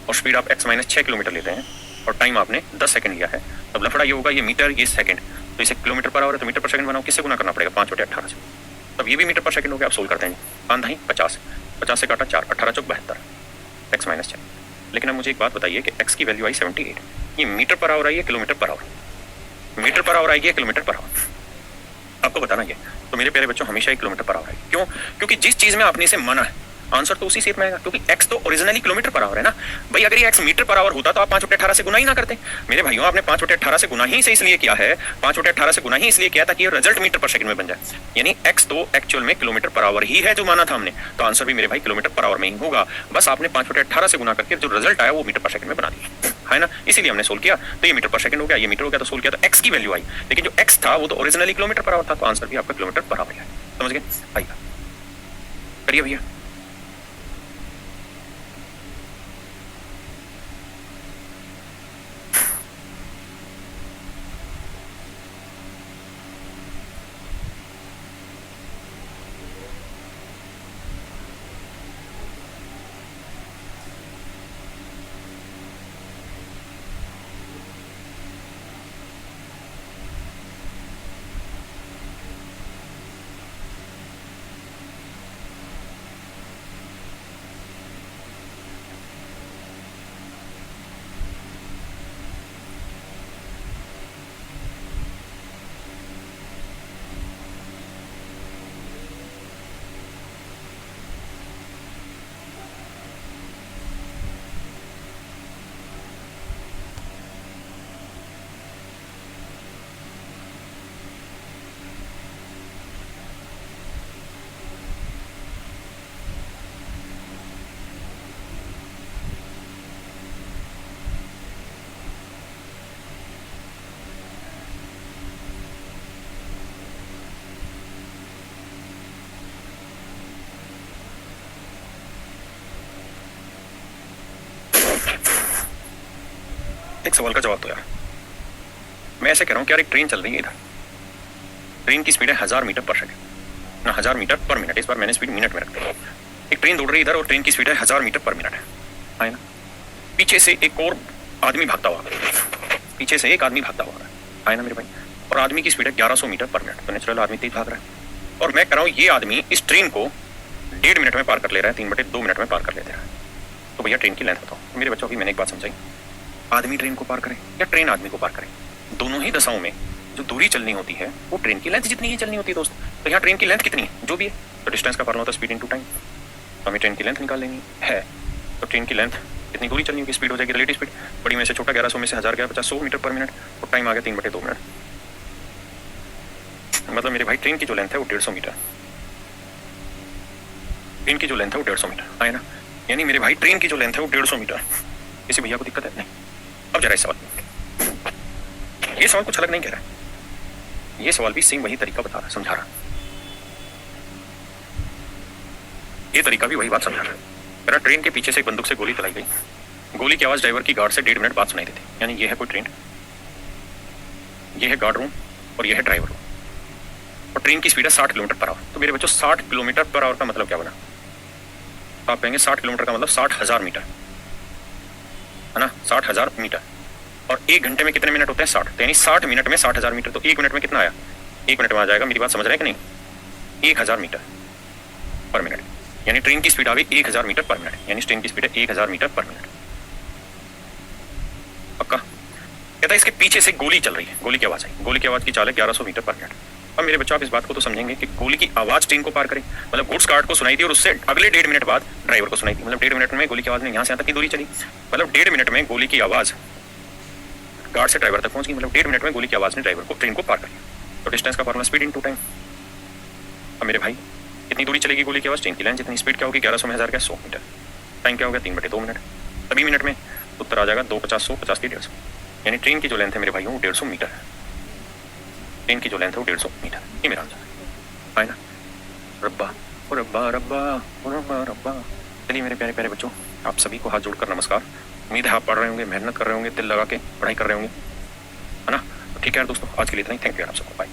और स्पीड आप x - 6 किलोमीटर लेते हैं और टाइम आपने 10 सेकंड लिया है, तब लफड़ा ये होगा, ये मीटर ये सेकंड, तो इसे किलोमीटर/आवर है तो मीटर/सेकंड बनाओ, किससे गुना करना पड़ेगा? 5/18 से, तब ये भी मीटर/सेकंड हो गया। आप सोल्व करते हैं, 5 50, 50 से काटा 4, 18 चौक 72, x - 6। लेकिन अब मुझे एक बात बताइए कि x की वैल्यू आई 78, ये मीटर/आवर आई है किलोमीटर/आवर? मीटर/आवर आएगी या किलोमीटर/आवर? आपको बताना ये। तो मेरे प्यारे बच्चों हमेशा 1 किलोमीटर पर आवर है। क्यों? क्योंकि जिस चीज में आपने इसे माना है आंसर तो उसी से इतना आएगा, क्योंकि x तो ओरिजिनली किलोमीटर पर आवर है ना भाई। अगर ये x मीटर पर आवर होता तो आप 5/18 से गुना ही ना करते। मेरे भाइयों आपने 5/18 से गुना ही से इसलिए किया है, 5/18 से गुना ही इसलिए किया ताकि ये रिजल्ट मीटर पर सेकंड में बन जाए। यानी x तो एक्चुअल में किलोमीटर पर आवर ही है जो माना था हमने, तो आंसर भी मेरे भाई किलोमीटर पर आवर में ही होगा। बस आपने 5/18 से गुना करके जो रिजल्ट आया वो मीटर पर सेकंड में बना दिया है ना, इसीलिए हमने सोल्व किया। तो ये मीटर पर सेकंड हो गया, ये मीटर हो गया, तो सोल्व किया तो x की वैल्यू आई, लेकिन जो x था वो तो ओरिजिनली किलोमीटर पर आवर था, तो आंसर भी आपका किलोमीटर पर आवर है। समझ गए? आइए करिए भैया। एक सवाल का जवाब दो यार। मैं ऐसे कह रहा हूँ कि यार एक ट्रेन चल रही है इधर, ट्रेन की स्पीड है 1000 मीटर पर सेकंड ना 1000 मीटर पर मिनट, इस बार मैंने स्पीड मिनट में रख दी। एक ट्रेन दौड़ रही है इधर और ट्रेन की स्पीड है 1000 मीटर पर मिनट है ना। पीछे से एक और आदमी भागता हुआ, पीछे से एक आदमी भागता हुआ है ना मेरे भाई, और आदमी की स्पीड है 1100 मीटर पर मिनट। तो नेचुरल आदमी तेज भाग रहा है, और मैं कह रहा हूँ ये आदमी इस ट्रेन को 1.5 मिनट में पार कर ले रहा है, 3/2 मिनट में पार कर लेते हैं। तो भैया ट्रेन की लेंथ बताओ। मेरे बच्चों की मैंने एक बात समझाई, आदमी ट्रेन को पार करे या ट्रेन आदमी को पार करे, दोनों ही दशाओं में जो दूरी चलनी होती है वो ट्रेन की लेंथ जितनी ही चलनी होती है दोस्त। तो यहाँ ट्रेन की लेंथ कितनी है जो भी है, तो डिस्टेंस का फॉर्मूला होता है स्पीड इनटू टाइम। तो हमें ट्रेन की लेंथ निकाल लेनी है, तो ट्रेन की लेंथ कितनी दूरी चलनी होगी, स्पीड हो जाएगी रिलेटिव स्पीड, बड़ी में से छोटा 1100 में से 1000 गया 50 100 मीटर पर मिनट, और टाइम आ गया 3/2 मिनट। मतलब मेरे भाई ट्रेन की जो लेंथ है वो 150 मीटर, ट्रेन की जो लेंथ है वो 150 मीटर आए ना। यानी मेरे भाई ट्रेन की जो लेंथ है वो 150 मीटर। किसी भैया को दिक्कत है? नहीं। अब जरा इस सवाल, ये सवाल कुछ अलग नहीं कह रहा है, ये सवाल भी सेम वही तरीका बता रहा, समझा रहा, ये तरीका भी वही बात समझा रहा है। मेरा ट्रेन के पीछे से एक बंदूक से गोली चलाई गई, गोली की आवाज ड्राइवर की गार्ड से 1.5 मिनट बाद सुनाई देती। यानी ये है कोई ट्रेन, ये है गार्ड रूम और ये है ड्राइवर रूम, और ट्रेन की स्पीड है 60 किलोमीटर पर आवर। तो मेरे बच्चों 60 किलोमीटर पर आवर का मतलब क्या बना? आप कहेंगे 60 किलोमीटर का मतलब 60,000 मीटर है ना, 60,000 मीटर, और 1 घंटे में कितने मिनट होते हैं? 60। तो यानी 60 मिनट में 60,000 मीटर, तो 1 मिनट में कितना आया? 1 मिनट में आ जाएगा, मेरी बात समझ रहे हैं कि नहीं, 1000 मीटर पर मिनट। यानी ट्रेन की स्पीड आ गई 1000 मीटर पर मिनट, यानी ट्रेन की स्पीड है 1000 मीटर पर मिनट। पक्का? कहता है इसके पीछे से गोली चल रही है, गोली की आवाज आई, गोली की आवाज की चाल है 1100 मीटर पर मिनट। अब मेरे बच्चों आप इस बात को तो समझेंगे कि गोली की आवाज ट्रेन को पार करे, मतलब गुड्स कार्ट को सुनाई दी और उससे अगले 1.5 मिनट बाद ड्राइवर को सुनाई दी, मतलब 1.5 मिनट में गोली की आवाज में यहाँ से यहाँ तक की दूरी चली, मतलब 1.5 मिनट में गोली की आवाज गार्ड से ड्राइवर तक पहुंच गई, मतलब 1.5 मिनट में गोली की आवाज ने ड्राइवर को ट्रेन को पार कर लिया। तो डिस्टेंस का फॉर्मूला स्पीड इनटू टाइम। अब मेरे भाई कितनी दूरी चलेगी गोली की आवाज? ट्रेन की लेंथ जितनी, स्पीड क्या होगी 1100 में 1000 क्या 100 मीटर, टाइम क्या हो गया 3/2 मिनट। तभी मिनट में उत्तर आ जाएगा 250 100 50 की 150। यानी ट्रेन की जो लेंथ है मेरे भाइयों वो 150 मीटर है, ट्रेन की जो लेंथ है वो 150 मीटर, ये मेरा आंसर है ना। रब्बा रब्बा रब्बा रब्बा रब्बा। चलिए मेरे प्यारे प्यारे बच्चों, आप सभी को हाथ जोड़कर नमस्कार। उम्मीद है आप पढ़ रहे होंगे, मेहनत कर रहे होंगे, दिल लगा के पढ़ाई कर रहे होंगे, है ना। तो ठीक है यार दोस्तों, आज के लिए इतना ही। थैंक यू यार आप सबको, बाय।